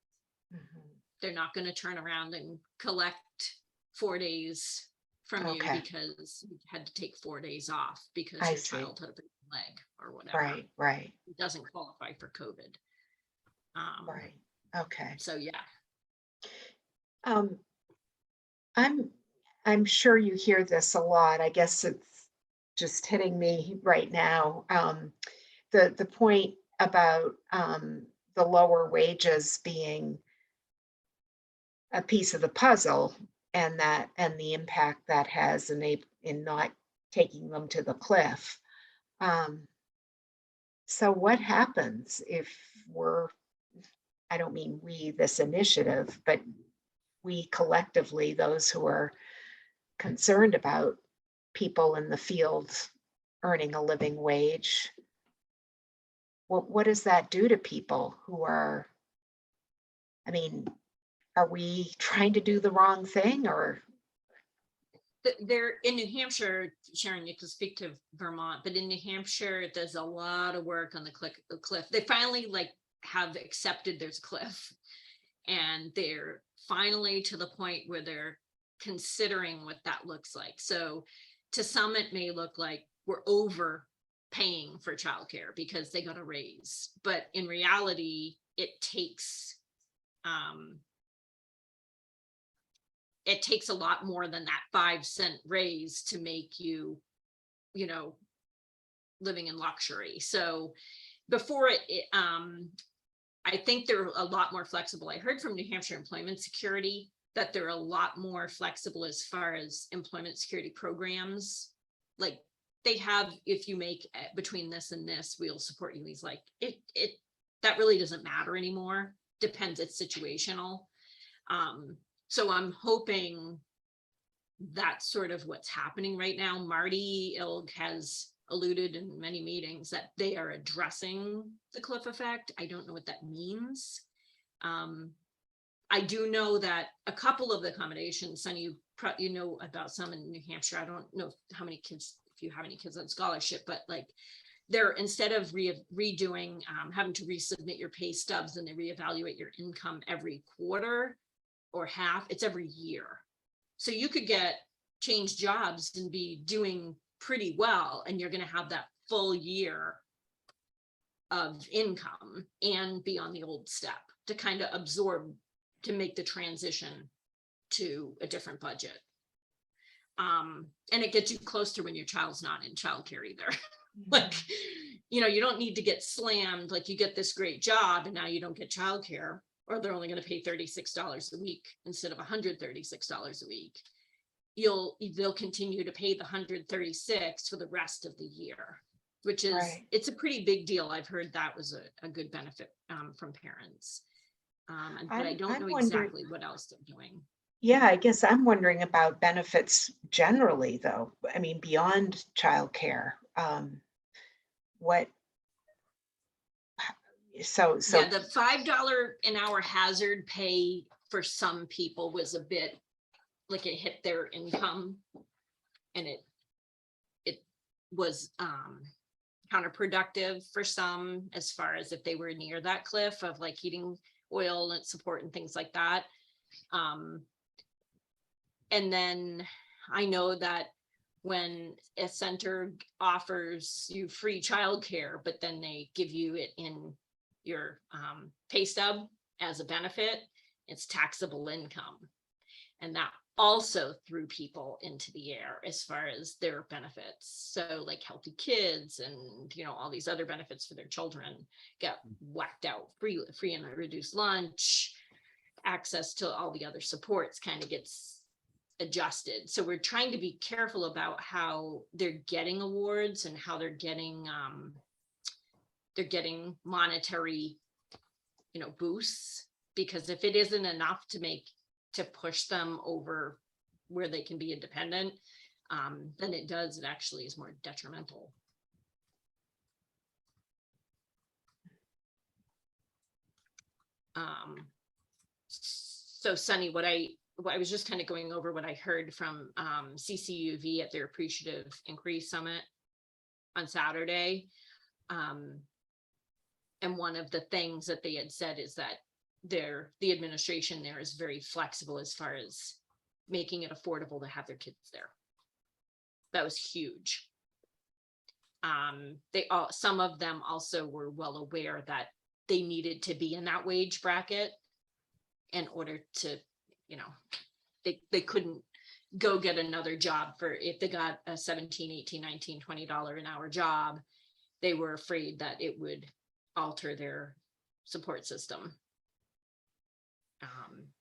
Mhm. They're not going to turn around and collect 4 days from you Okay. because you had to take 4 days off because I your see. child had a broken leg or whatever. Right, right, It doesn't qualify for COVID. right. Okay. So yeah. Um, I'm sure you hear this a lot. I guess it's just hitting me right now. The point about the lower wages being a piece of the puzzle, and the impact that has in not taking them to the cliff. Um, so what happens if I don't mean we, this initiative, but we collectively, those who are concerned about people in the field earning a living wage, what does that do to people who are, I mean, are we trying to do the wrong thing, or? They're in New Hampshire, Sharon, you can speak to Vermont, but in New Hampshire, there's a lot of work on the cliff. They finally have accepted there's a cliff, and they're finally to the point where they're considering what that looks like. So to some, it may look like we're overpaying for childcare because they got a raise, but in reality, it takes a lot more than that 5-cent raise to make you, living in luxury. So before I think they're a lot more flexible. I heard from New Hampshire Employment Security that they're a lot more flexible as far as employment security programs. Like they have, if you make between this and this, we'll support you. He's like, that really doesn't matter anymore. Depends, it's situational. So I'm hoping that's sort of what's happening right now. Marty Ilg has alluded in many meetings that they are addressing the cliff effect. I don't know what that means. I do know that a couple of the accommodations, Sunny, you know about some in New Hampshire. I don't know how many kids, if you have any kids on scholarship, but they're, instead of redoing, having to resubmit your pay stubs and they reevaluate your income every quarter or half, it's every year. So you could change jobs and be doing pretty well, and you're going to have that full year of income and be on the old step to kind of absorb, to make the transition to a different budget. And it gets you close to when your child's not in childcare either. You don't need to get slammed, like you get this great job and now you don't get childcare, or they're only going to pay $36 a week instead of $136 a week. They'll continue to pay the $136 for the rest of the year, which is, Right. It's a pretty big deal. I've heard that was a good benefit from parents. But I don't I'm know wondering- exactly what else they're doing. Yeah, I guess I'm wondering about benefits generally, though. I mean, beyond childcare. What? So Yeah, the $5 an hour hazard pay for some people was a bit like it hit their income, and it was counterproductive for some, as far as if they were near that cliff of heating oil and support and things like that. And then I know that when a center offers you free childcare, but then they give you it in your pay stub as a benefit, it's taxable income. And that also threw people into the air as far as their benefits. So healthy kids and, all these other benefits for their children get whacked out. Free and reduced lunch, access to all the other supports kind of gets adjusted. So we're trying to be careful about how they're getting awards and how they're getting monetary, boosts, because if it isn't enough to push them over where they can be independent, then it actually is more detrimental. So Sunny, what I was just kind of going over what I heard from CCUV at their Appreciative Inquiry Summit on Saturday. And one of the things that they had said is that the administration there is very flexible as far as making it affordable to have their kids there. That was huge. Some of them also were well aware that they needed to be in that wage bracket in order to, you know, they couldn't go get another job if they got a $17, $18, $19, $20 an hour job, they were afraid that it would alter their support system.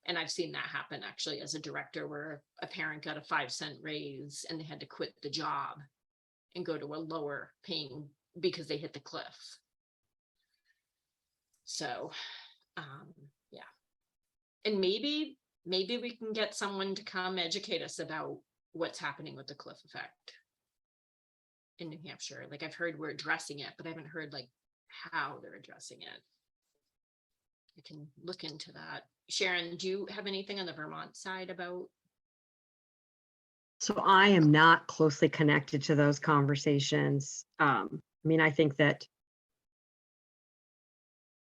And I've seen that happen actually as a director, where a parent got a 5-cent raise and they had to quit the job and go to a lower paying because they hit the cliff. So, yeah. And maybe we can get someone to come educate us about what's happening with the cliff effect in New Hampshire. Like, I've heard we're addressing it, but I haven't heard like how they're addressing it. I can look into that. Sharon, do you have anything on the Vermont side about? So I am not closely connected to those conversations. I mean, I think that,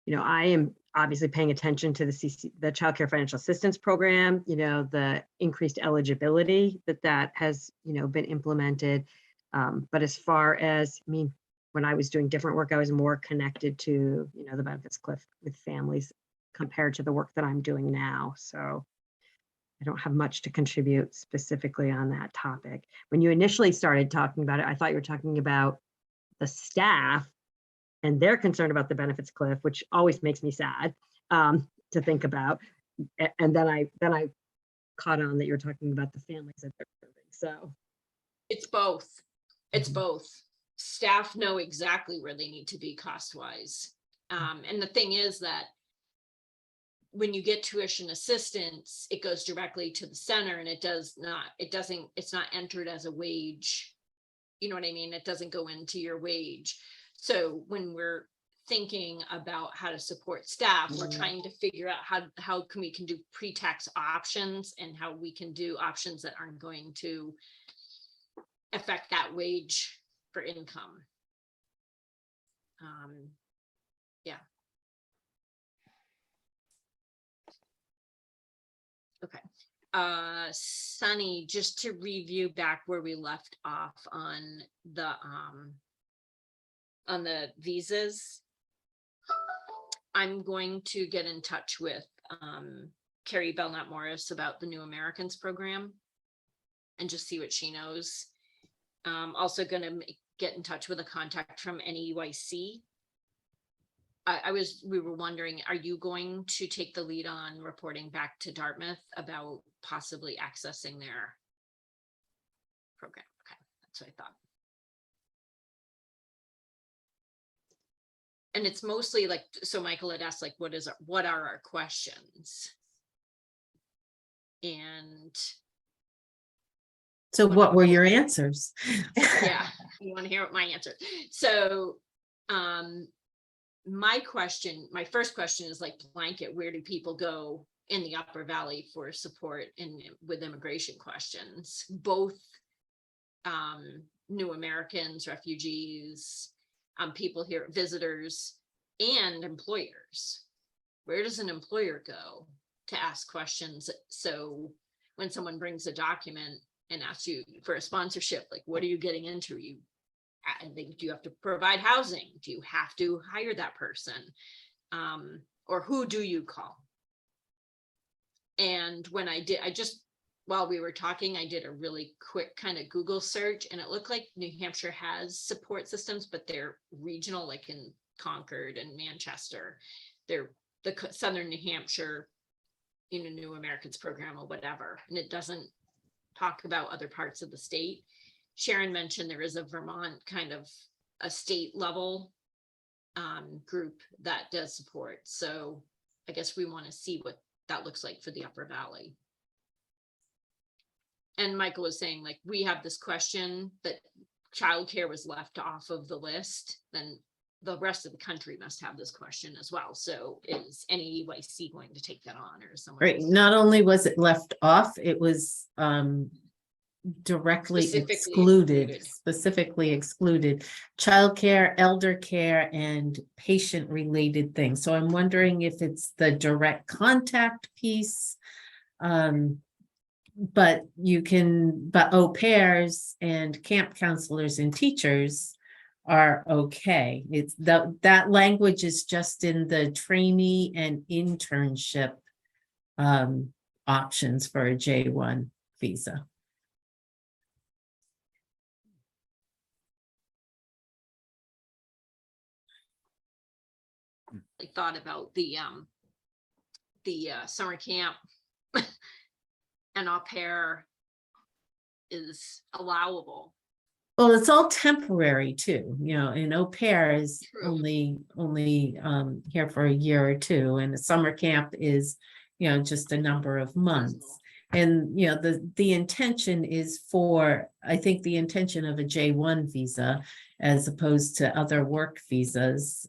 you know, I am obviously paying attention to the Childcare Financial Assistance Program, you know, the increased eligibility that has, you know, been implemented. But as far as, I mean, when I was doing different work, I was more connected to, you know, the benefits cliff with families compared to the work that I'm doing now. So I don't have much to contribute specifically on that topic. When you initially started talking about it, I thought you were talking about the staff and they're concerned about the benefits cliff, which always makes me sad to think about. And then I caught on that you're talking about the families that they're serving. So It's both. It's both. Staff know exactly where they need to be cost-wise. And the thing is that when you get tuition assistance, it goes directly to the center, and it's not entered as a wage. You know what I mean? It doesn't go into your wage. So when we're thinking about how to support staff, we're trying to figure out how we can do pre-tax options and how we can do options that aren't going to affect that wage for income. Yeah. Okay. Sunny, just to review back where we left off on the visas, I'm going to get in touch with Carrie Belknap Morris about the New Americans program and just see what she knows. Also going to get in touch with a contact from NEYC. We were wondering, are you going to take the lead on reporting back to Dartmouth about possibly accessing their program? Okay, that's what I thought. And it's mostly like, so Michael had asked, like, what are our questions? And So what were your answers? yeah, you want to hear what my answer? So my first question is like blanket, where do people go in the Upper Valley for support with immigration questions? Both New Americans, refugees, people here, visitors, and employers. Where does an employer go to ask questions? So when someone brings a document and asks you for a sponsorship, like, what are you getting into? Do you have to provide housing? Do you have to hire that person? Or who do you call? And when while we were talking, I did a really quick kind of Google search, and it looked like New Hampshire has support systems, but they're regional, like in Concord and Manchester. They're the Southern New Hampshire, New Americans program or whatever, and it doesn't talk about other parts of the state. Sharon mentioned there is a Vermont kind of a state level group that does support. So I guess we want to see what that looks like for the Upper Valley. And Michael was saying, like, we have this question that childcare was left off of the list. Then the rest of the country must have this question as well. So is any EYC going to take that on, or someone? Right, else? not only was it left off, it was directly specifically excluded childcare, elder care, and patient-related things. So I'm wondering if it's the direct contact piece. But au pairs and camp counselors and teachers are okay. It's that language is just in the trainee and internship options for a J1 visa. I thought about the summer camp and au pair is allowable. Well, it's all temporary too, and au pair is True. only here for a year or two, and a summer camp is, just a number of months. And, the intention is I think the intention of a J1 visa, as opposed to other work visas,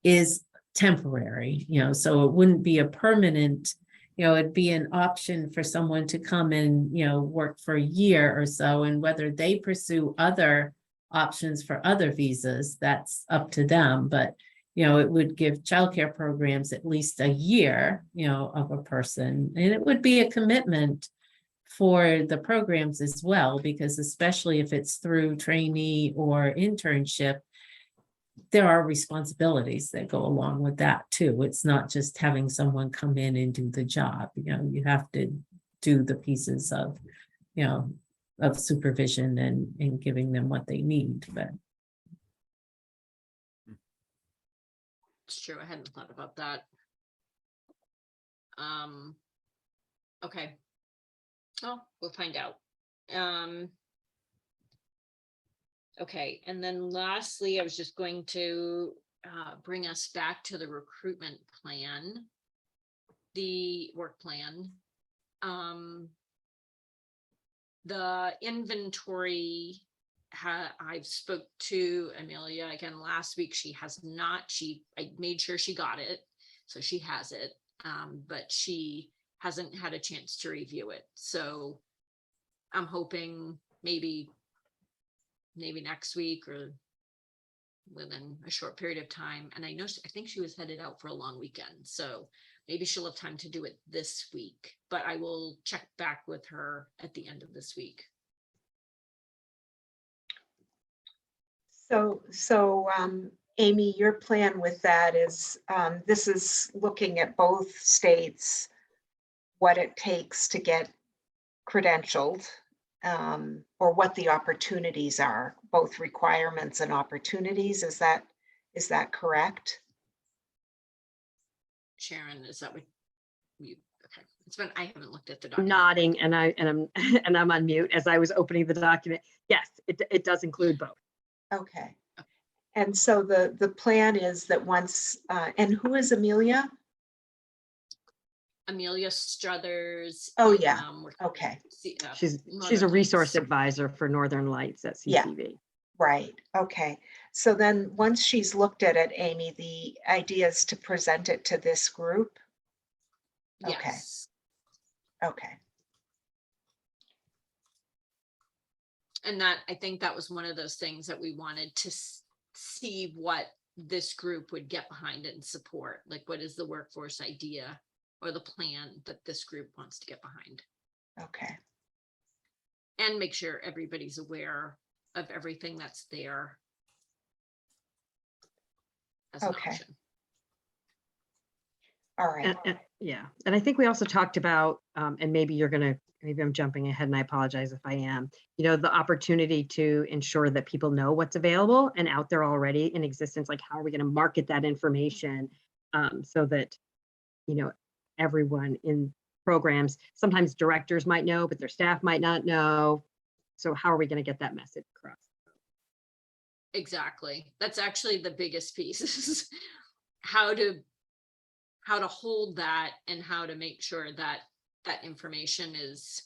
is temporary, so it wouldn't be a permanent, it'd be an option for someone to come and, work for a year or so, and whether they pursue other options for other visas, that's up to them. But, it would give childcare programs at least a year, of a person, and it would be a commitment for the programs as well, because especially if it's through trainee or internship, there are responsibilities that go along with that too. It's not just having someone come in and do the job. You have to do the pieces of, of supervision and giving them what they need. But It's true. I hadn't thought about that. Okay. Oh, we'll find out. Okay, and then lastly, I was just going to bring us back to the recruitment plan, the work plan. The inventory, I've spoke to Amelia again last week. She has not, I made sure she got it, so she has it, but she hasn't had a chance to review it. So I'm hoping maybe next week or within a short period of time. And I think she was headed out for a long weekend, so maybe she'll have time to do it this week, but I will check back with her at the end of this week. So Amy, your plan with that is, this is looking at both states, what it takes to get credentialed, or what the opportunities are, both requirements and opportunities. Is that correct? Sharon, is that what you, okay. I haven't looked at the document. Nodding, and I'm on mute as I was opening the document. Yes, it does include both. Okay. And so the plan is that once, and who is Amelia? Amelia Struthers. Oh, yeah. Okay. She's a resource advisor for Northern Lights at CCV. Yeah. Right. Okay. So then once she's looked at it, Amy, the idea is to present it to this group. Yes. Okay. And I think that was one of those things that we wanted to see what this group would get behind and support. Like, what is the workforce idea or the plan that this group wants to get behind? Okay. And make sure everybody's aware of everything that's there as an Okay. option. All right. Yeah, and I think we also talked about, and maybe I'm jumping ahead and I apologize if I am, the opportunity to ensure that people know what's available and out there already in existence. Like, how are we going to market that information so that, everyone in programs, sometimes directors might know, but their staff might not know. So how are we going to get that message across? Exactly. That's actually the biggest piece is how to hold that and how to make sure that that information is,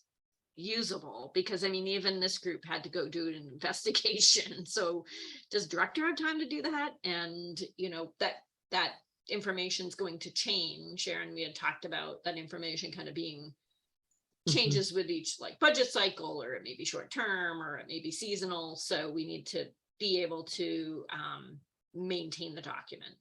usable, because I mean, even this group had to go do an investigation. So does director have time to do that? And you know, that information is going to change. Sharon, we had talked about that information kind of being changes with each like budget cycle, or it may be short term, or it may be seasonal. So we need to be able to maintain the document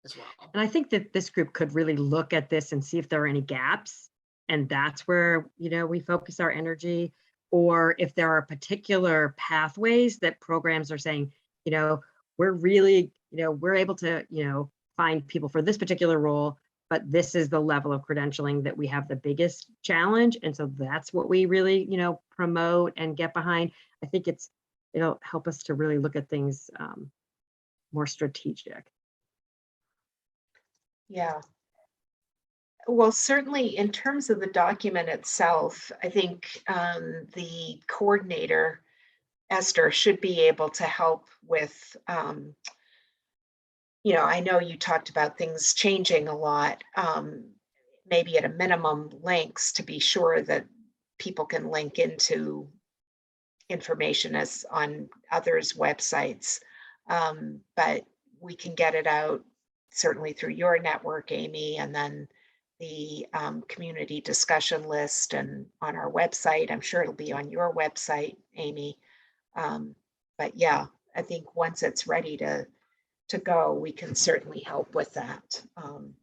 as well. And I think that this group could really look at this and see if there are any gaps. And that's where, you know, we focus our energy. Or if there are particular pathways that programs are saying, you know, we're really, you know, we're able to, you know, find people for this particular role, but this is the level of credentialing that we have the biggest challenge. And so that's what we really, you know, promote and get behind. I think it'll help us to really look at things more strategic. Yeah. Well, certainly in terms of the document itself, I think the coordinator, Esther, should be able to help with, you know, I know you talked about things changing a lot, maybe at a minimum links to be sure that people can link into information as on others' websites. But we can get it out certainly through your network, Amy, and then the community discussion list and on our website. I'm sure it'll be on your website, Amy. But yeah, I think once it's ready to go, we can certainly help with that. And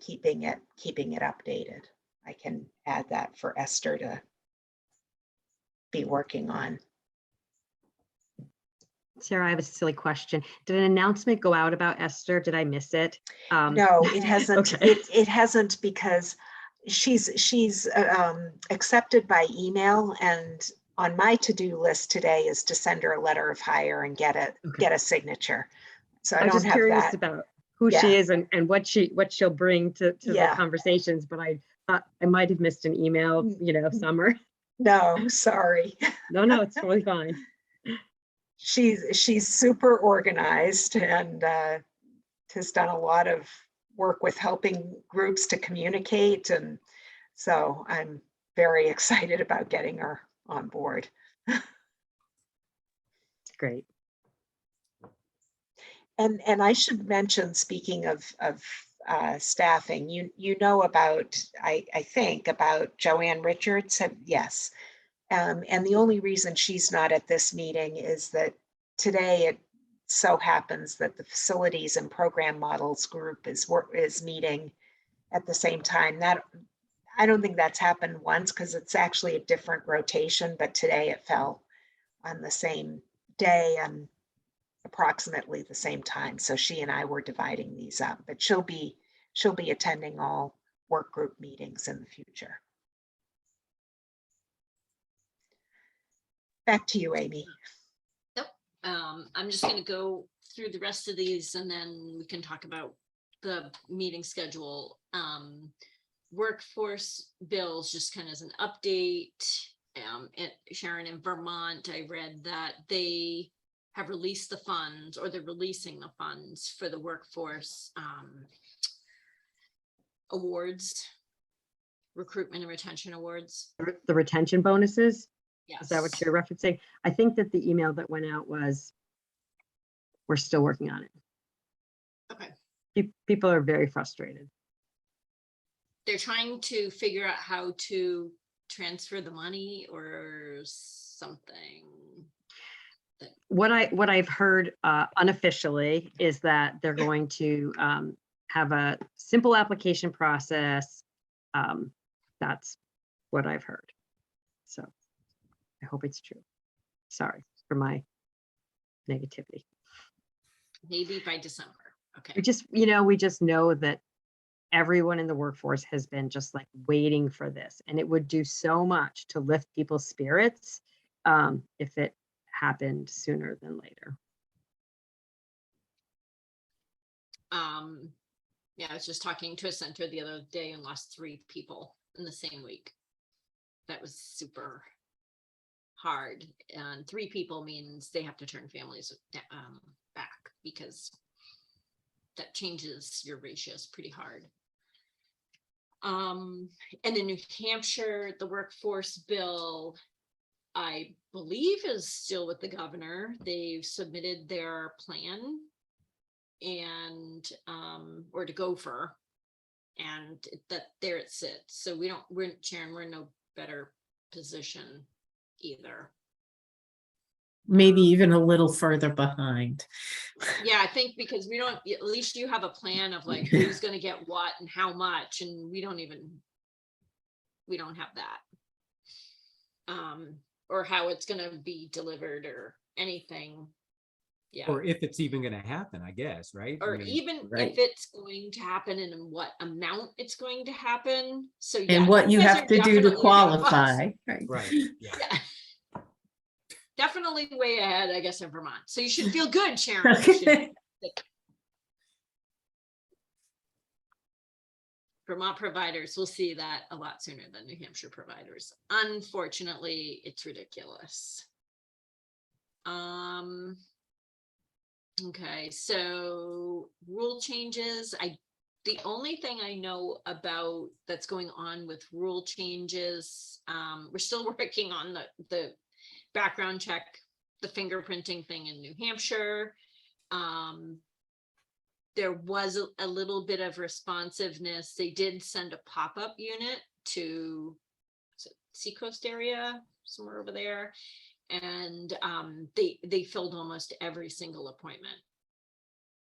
keeping it updated. I can add that for Esther to be working on. Sarah, I have a silly question. Did an announcement go out about Esther? Did I miss it? No, it hasn't. Okay. It hasn't, because she's accepted by email, and on my to-do list today is to send her a letter of hire and get a signature. So I was don't just have curious that. about who Yeah. she is and what she'll bring to the Yeah. conversations, but I thought I might have missed an email, you know, somewhere. No, sorry. No, it's totally fine. She's super organized and has done a lot of work with helping groups to communicate. And so I'm very excited about getting her on board. It's great. And I should mention, speaking of staffing, you know about, I think, about Joanne Richards. Yes. And the only reason she's not at this meeting is that today it so happens that the Facilities and Program Models group is meeting at the same time. That I don't think that's happened once, because it's actually a different rotation, but today it fell on the same day and approximately the same time. So she and I were dividing these up, but she'll be attending all work group meetings in the future. Back to you, Amy. Nope. I'm just going to go through the rest of these, and then we can talk about the meeting schedule. Workforce bills, just kind of as an update. At Sharon, in Vermont, I read that they have released the funds, or they're releasing the funds for the workforce awards, recruitment and retention awards. The retention bonuses, Yes. is that what you're referencing? I think that the email that went out was, we're still working on it. Okay. People are very frustrated. They're trying to figure out how to transfer the money or something. What I've heard unofficially is that they're going to have a simple application process. That's what I've heard. So I hope it's true. Sorry for my negativity. Maybe by December. Okay. We just know that everyone in the workforce has been just like waiting for this, and it would do so much to lift people's spirits if it happened sooner than later. Yeah, I was just talking to a center the other day and lost 3 people in the same week. That was super hard. And 3 people means they have to turn families back, because that changes your ratios pretty hard. And in New Hampshire, the workforce bill, I believe, is still with the governor. They've submitted their plan and, or to gopher, and that there it sits. So we're Sharon, we're in no better position either. Maybe even a little further behind. Yeah, I think because we don't, at least you have a plan of like who's gonna get what and how much, and we don't have that. Or how it's gonna be delivered or anything. Yeah, Or if it's even gonna happen, I guess, right? I or mean, even Right. if it's going to happen and in what amount it's going to happen. So yeah. And what you guys have are to do to definitely ahead of us. qualify. Right. Right, yeah. Yeah. Definitely way ahead, I guess, in Vermont. So you should feel good, Sharon. You should- Okay. Vermont providers will see that a lot sooner than New Hampshire providers. Unfortunately, it's ridiculous. Okay, so rule changes. The only thing I know about that's going on with rule changes, we're still working on the background check, the fingerprinting thing in New Hampshire. There was a little bit of responsiveness. They did send a pop-up unit to Seacoast area, somewhere over there. And they filled almost every single appointment.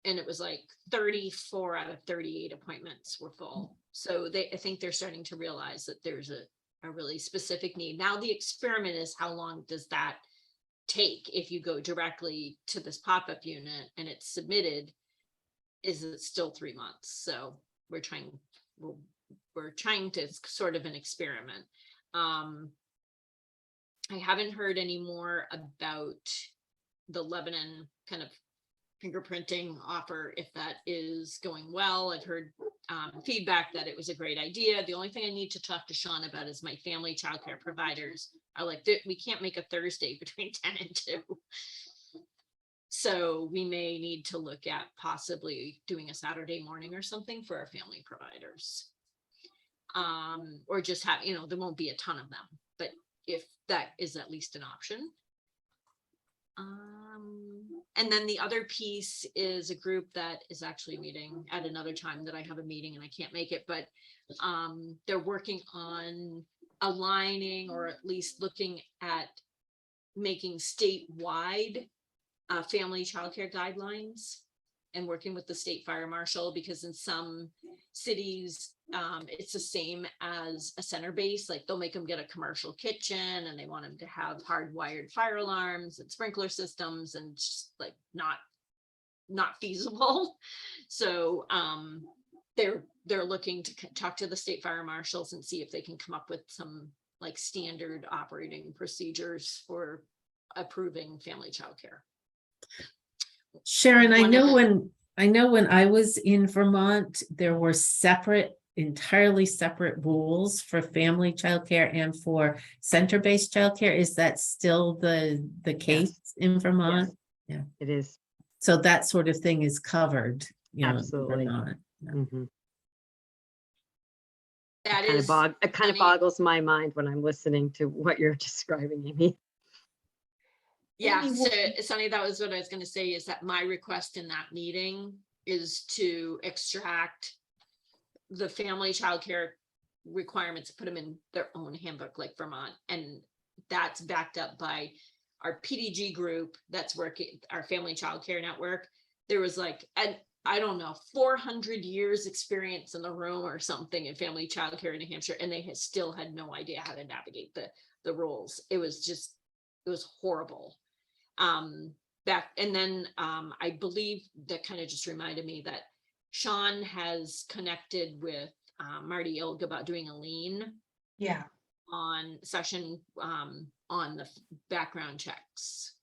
And it was like 34 out of 38 appointments were full. So I think they're starting to realize that there's a really specific need. Now the experiment is, how long does that take if you go directly to this pop-up unit and it's submitted? Is it still 3 months? So we're trying to sort of an experiment. I haven't heard any more about the Lebanon kind of fingerprinting offer, if that is going well. I've heard feedback that it was a great idea. The only thing I need to talk to Sean about is my family childcare providers are like, we can't make a Thursday between 10 and 2. So we may need to look at possibly doing a Saturday morning or something for our family providers. Or just have, there won't be a ton of them, but if that is at least an option. And then the other piece is a group that is actually meeting at another time that I have a meeting and I can't make it, but they're working on aligning, or at least looking at making statewide family childcare guidelines, and working with the state fire marshal, because in some cities it's the same as a center base. Like they'll make them get a commercial kitchen and they want them to have hardwired fire alarms and sprinkler systems, and just like not feasible. So they're looking to talk to the state fire marshals and see if they can come up with some like standard operating procedures for approving family childcare. Sharon, I One of know the- when I was in Vermont, there were entirely separate rules for family childcare and for center-based childcare. Is that still the case in Vermont? Yes, it is. So that sort of thing is covered, in Absolutely. Vermont. Yeah. Mhm. That It is, kind of funny. boggles my mind when I'm listening to what you're describing, Amy. yeah, Amy, so Sunny, that was what I was going to say, is that my request in that meeting is to extract the family childcare requirements, put them in their own handbook like Vermont. And that's backed up by our PDG group that's working, our family childcare network. There was like, I don't know, 400 years experience in the room or something in family childcare in New Hampshire, and they still had no idea how to navigate the rules. It was horrible. Back, and then I believe that kind of just reminded me that Sean has connected with Marty Ilg about doing a lean Yeah, on session on the background checks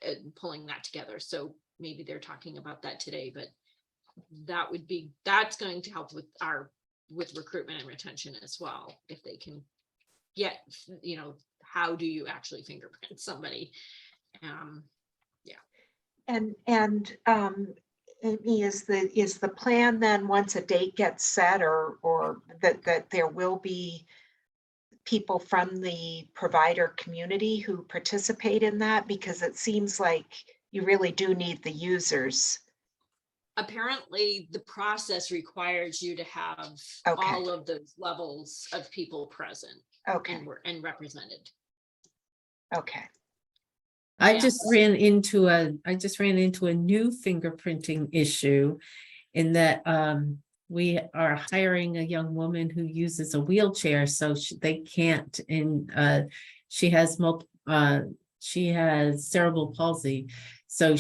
and pulling that together. So maybe they're talking about that today, but that's going to help with recruitment and retention as well. If they can get, how do you actually fingerprint somebody? and Amy, is the plan then, once a date gets set, or that there will be people from the provider community who participate in that? Because it seems like you really do need the users. Apparently, the process requires you to have Okay. all of those levels of people present Okay, and represented. okay. I Yeah. just ran into a new fingerprinting issue in that we are hiring a young woman who uses a wheelchair, so they can't, and she has she has cerebral palsy. So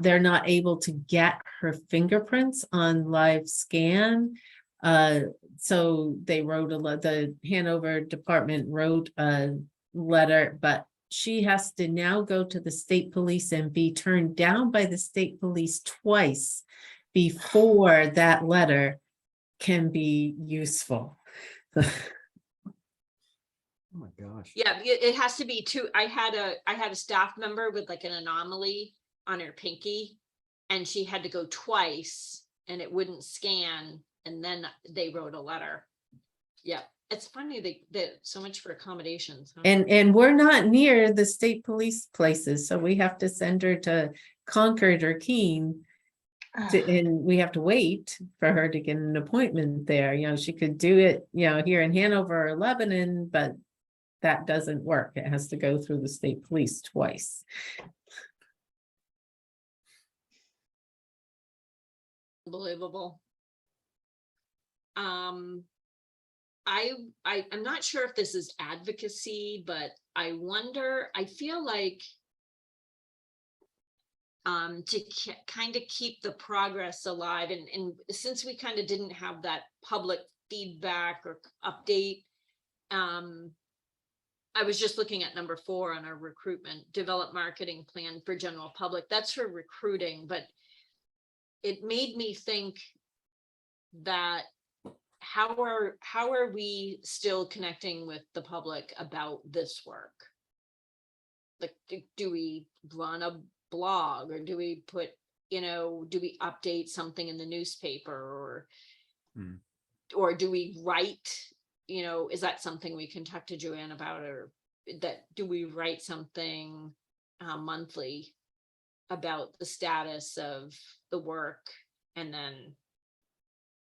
they're not able to get her fingerprints on live scan. So they wrote the Hanover department wrote a letter, but she has to now go to the state police and be turned down by the state police twice before that letter can be useful. Oh my gosh. Yeah, it has to be two. I had a staff member with like an anomaly on her pinky, and she had to go twice and it wouldn't scan, and then they wrote a letter. Yeah, it's funny that so much for accommodations. Huh? And we're not near the state police places, so we have to send her to Concord or Keene. And we have to wait for her to get an appointment there. You know, she could do it, you know, here in Hanover or Lebanon, but that doesn't work. It has to go through the state police twice. Unbelievable. I'm not sure if this is advocacy, but I wonder, I feel like to kind of keep the progress alive, and since we kind of didn't have that public feedback or update, I was just looking at number 4 on our recruitment, develop marketing plan for general public. That's for recruiting, but it made me think that how are we still connecting with the public about this work? Like, do we run a blog, or do we put, do we update something in the newspaper, or do we write, is that something we can talk to Joanne about, or that do we write something monthly about the status of the work, and then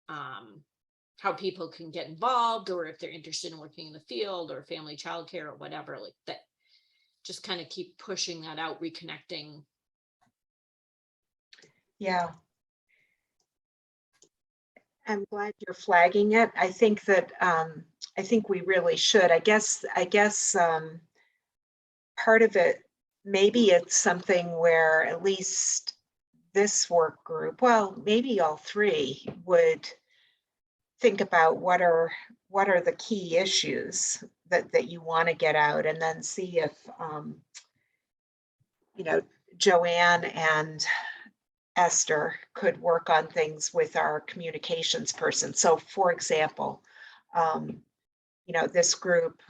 how people can get involved, or if they're interested in working in the field or family childcare or whatever, like that, just kind of keep pushing that out, reconnecting. Yeah. I'm glad you're flagging it. I think that I think we really should. I guess part of it, maybe it's something where at least this work group, well, maybe all 3 would think about what are the key issues that you want to get out, and then see if Joanne and Esther could work on things with our communications person. So for example, this group,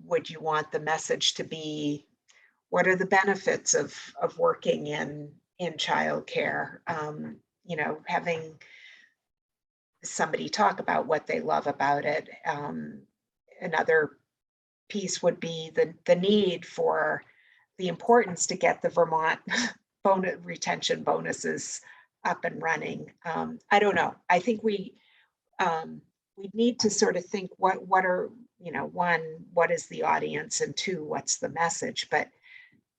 would you want the message to be, what are the benefits of working in childcare? Having somebody talk about what they love about it. Another piece would be the need for the importance to get the Vermont retention bonuses up and running. I don't know. I think we need to sort of think what are, 1, what is the audience, and 2, what's the message? But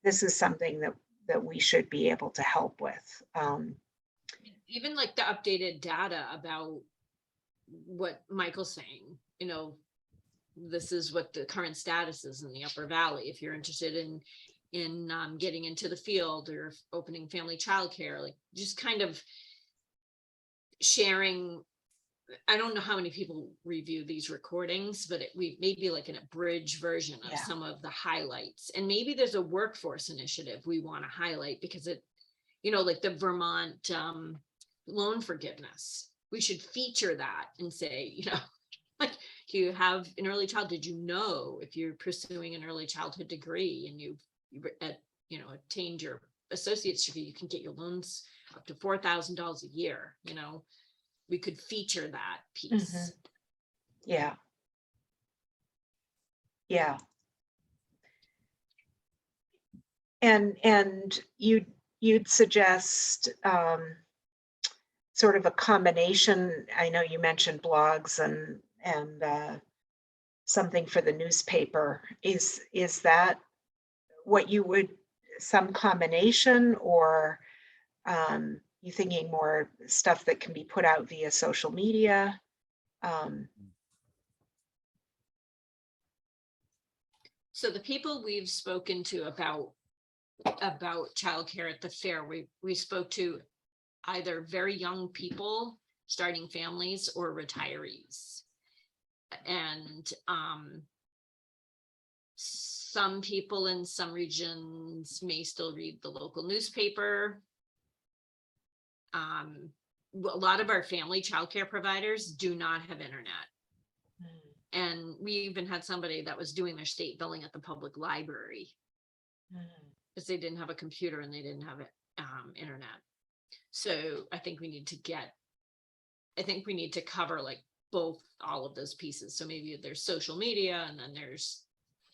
this is something that we should be able to help with. Even like the updated data about what Michael's saying, this is what the current status is in the Upper Valley. If you're interested in getting into the field or opening family childcare, like just kind of sharing. I don't know how many people review these recordings, but we maybe like an abridged version of some of the highlights. And maybe there's a workforce initiative we want to highlight, because it, like the Vermont loan forgiveness, we should feature that and say, like, you have an early childhood, if you're pursuing an early childhood degree and you've attained your associate's degree, you can get your loans up to $4,000 a year, you know, we could feature that piece. Yeah. Yeah. And you'd suggest sort of a combination. I know you mentioned blogs and something for the newspaper. Is that what you would, some combination, or you thinking more stuff that can be put out via social media? So the people we've spoken to about childcare at the fair, we spoke to either very young people starting families or retirees. And some people in some regions may still read the local newspaper. A lot of our family childcare providers do not have internet. And we even had somebody that was doing their state billing at the public library because they didn't have a computer and they didn't have internet. So I think we need to cover like all of those pieces. So maybe there's social media, and then there's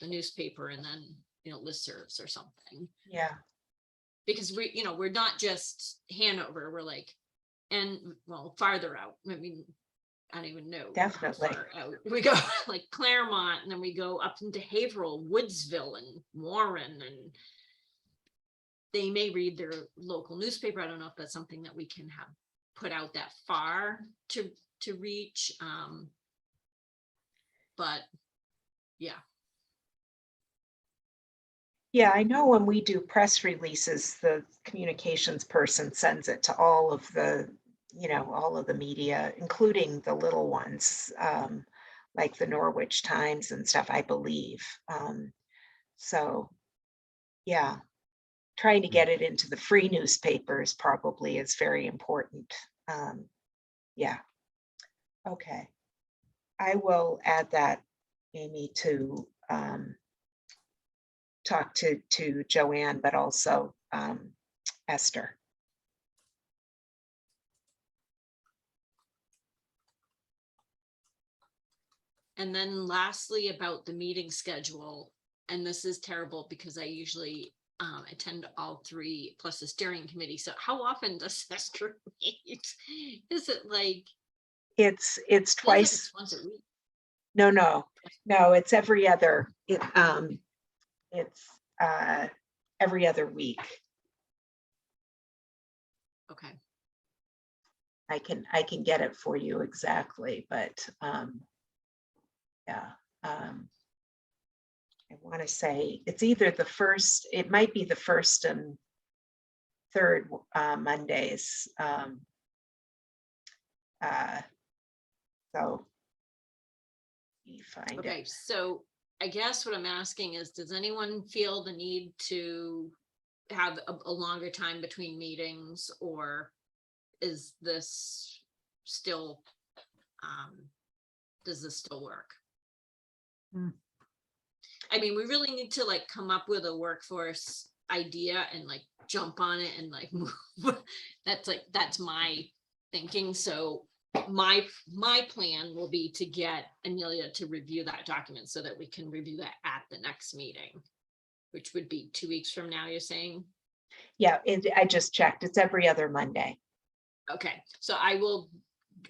the newspaper, and then, you know, listservs or something. Yeah. Because we're not just Hanover, we're like, and well, farther out. I mean, I don't even know. how Definitely. far out. We go like Claremont, and then we go up into Haverhill, Woodsville, and Warren, and they may read their local newspaper. I don't know if that's something that we can have put out that far to reach. But yeah. Yeah, I know when we do press releases, the communications person sends it to all of the, all of the media, including the little ones, like the Norwich Times and stuff, I believe. So, yeah, trying to get it into the free newspapers probably is very important. Yeah. Okay. I will add that, Amy, to talk to Joanne, but also Esther. And then lastly, about the meeting schedule, and this is terrible because I usually attend all three plus the steering committee. So how often does Esther meet? Is it like? It's Feels like twice. it's once a week. No, it's every other. It's every other week. Okay. I can get it for you exactly, but yeah. I want to say it's either the first, it might be the first and third Mondays. So you find Okay, it. so I guess what I'm asking is, does anyone feel the need to have a longer time between meetings, or is this still, does this still work? I mean, we really need to like come up with a workforce idea and like jump on it and like move. That's my thinking. So my plan will be to get Amelia to review that document so that we can review that at the next meeting, which would be 2 weeks from now, you're saying? Yeah, I just checked. It's every other Monday. Okay, so I will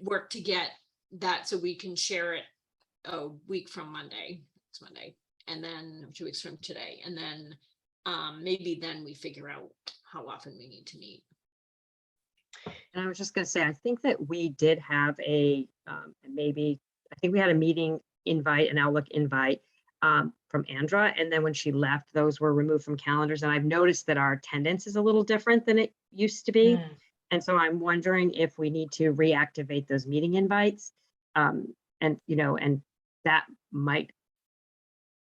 work to get that so we can share it a week from Monday. It's Monday, and then 2 weeks from today, and then maybe then we figure out how often we need to meet. And I was just going to say, I think that we did have I think we had a meeting invite, an Outlook invite from Andra. And then when she left, those were removed from calendars. And I've noticed that our attendance is a little different than it used to be. And so I'm wondering if we need to reactivate those meeting invites. And that might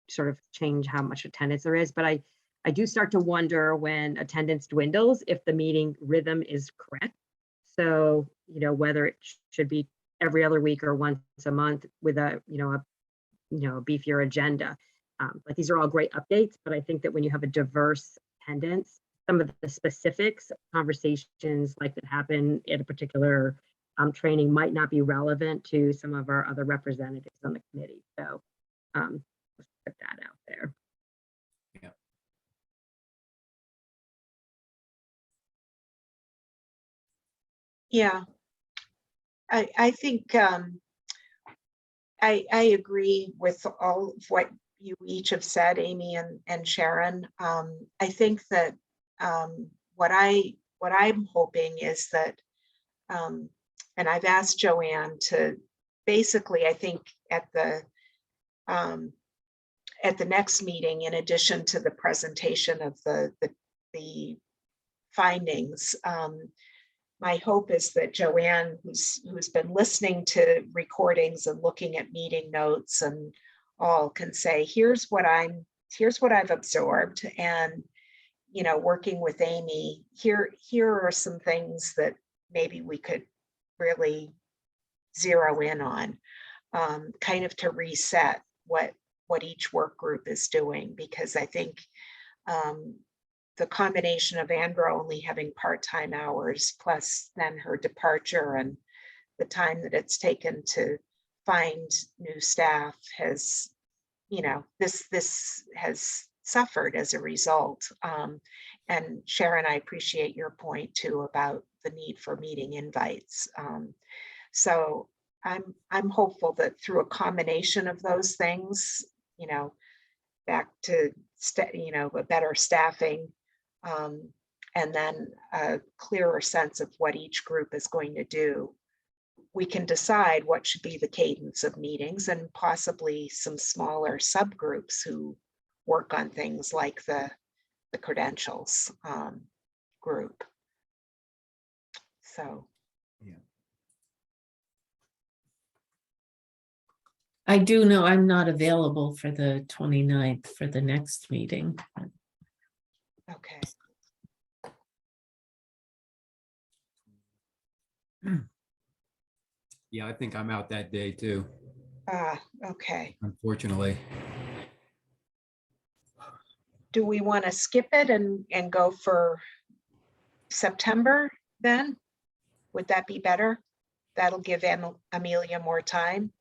sort of change how much attendance there is. But I do start to wonder when attendance dwindles, if the meeting rhythm is correct. So, whether it should be every other week or once a month with a beefier agenda. But these are all great updates. But I think that when you have a diverse attendance, some of the specifics, conversations like that happen at a particular training might not be relevant to some of our other representatives on the committee. So let's put that out there. Yeah, I think I agree with all of what you each have said, Amy and Sharon. I think that what I'm hoping is that, and I've asked Joanne to basically, I think at the next meeting, in addition to the presentation of the findings, my hope is that Joanne, who's been listening to recordings and looking at meeting notes and all, can say, here's what I've absorbed, and working with Amy, here are some things that maybe we could really zero in on, kind of to reset what each work group is doing, because I think the combination of Andra only having part-time hours, plus then her departure and the time that it's taken to find new staff has, this has suffered as a result. And Sharon, I appreciate your point too about the need for meeting invites. So I'm hopeful that through a combination of those things, back to a better staffing, and then a clearer sense of what each group is going to do, we can decide what should be the cadence of meetings, and possibly some smaller subgroups who work on things like the credentials group. So. Yeah. I do know I'm not available for the 29th for the next meeting. Okay. Yeah, I think I'm out that day too, Okay. unfortunately. Do we want to skip it and go for September then? Would that be better? That'll give Amelia more time.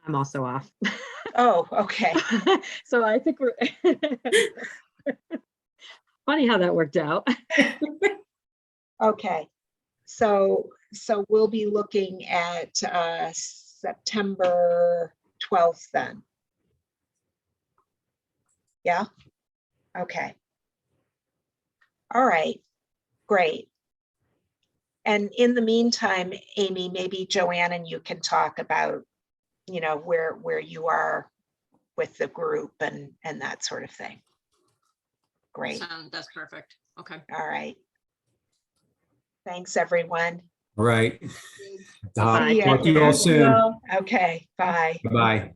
I'm also off. Oh, okay. So I think we're funny how that worked out. Okay. So we'll be looking at September 12th then. Yeah. Okay. All right. Great. And in the meantime, Amy, maybe Joanne and you can talk about, where you are with the group and that sort of thing. Great. That's perfect. Okay. All right. Thanks, everyone. All right. Bye. Talk to you all soon. Okay. Bye. Bye-bye.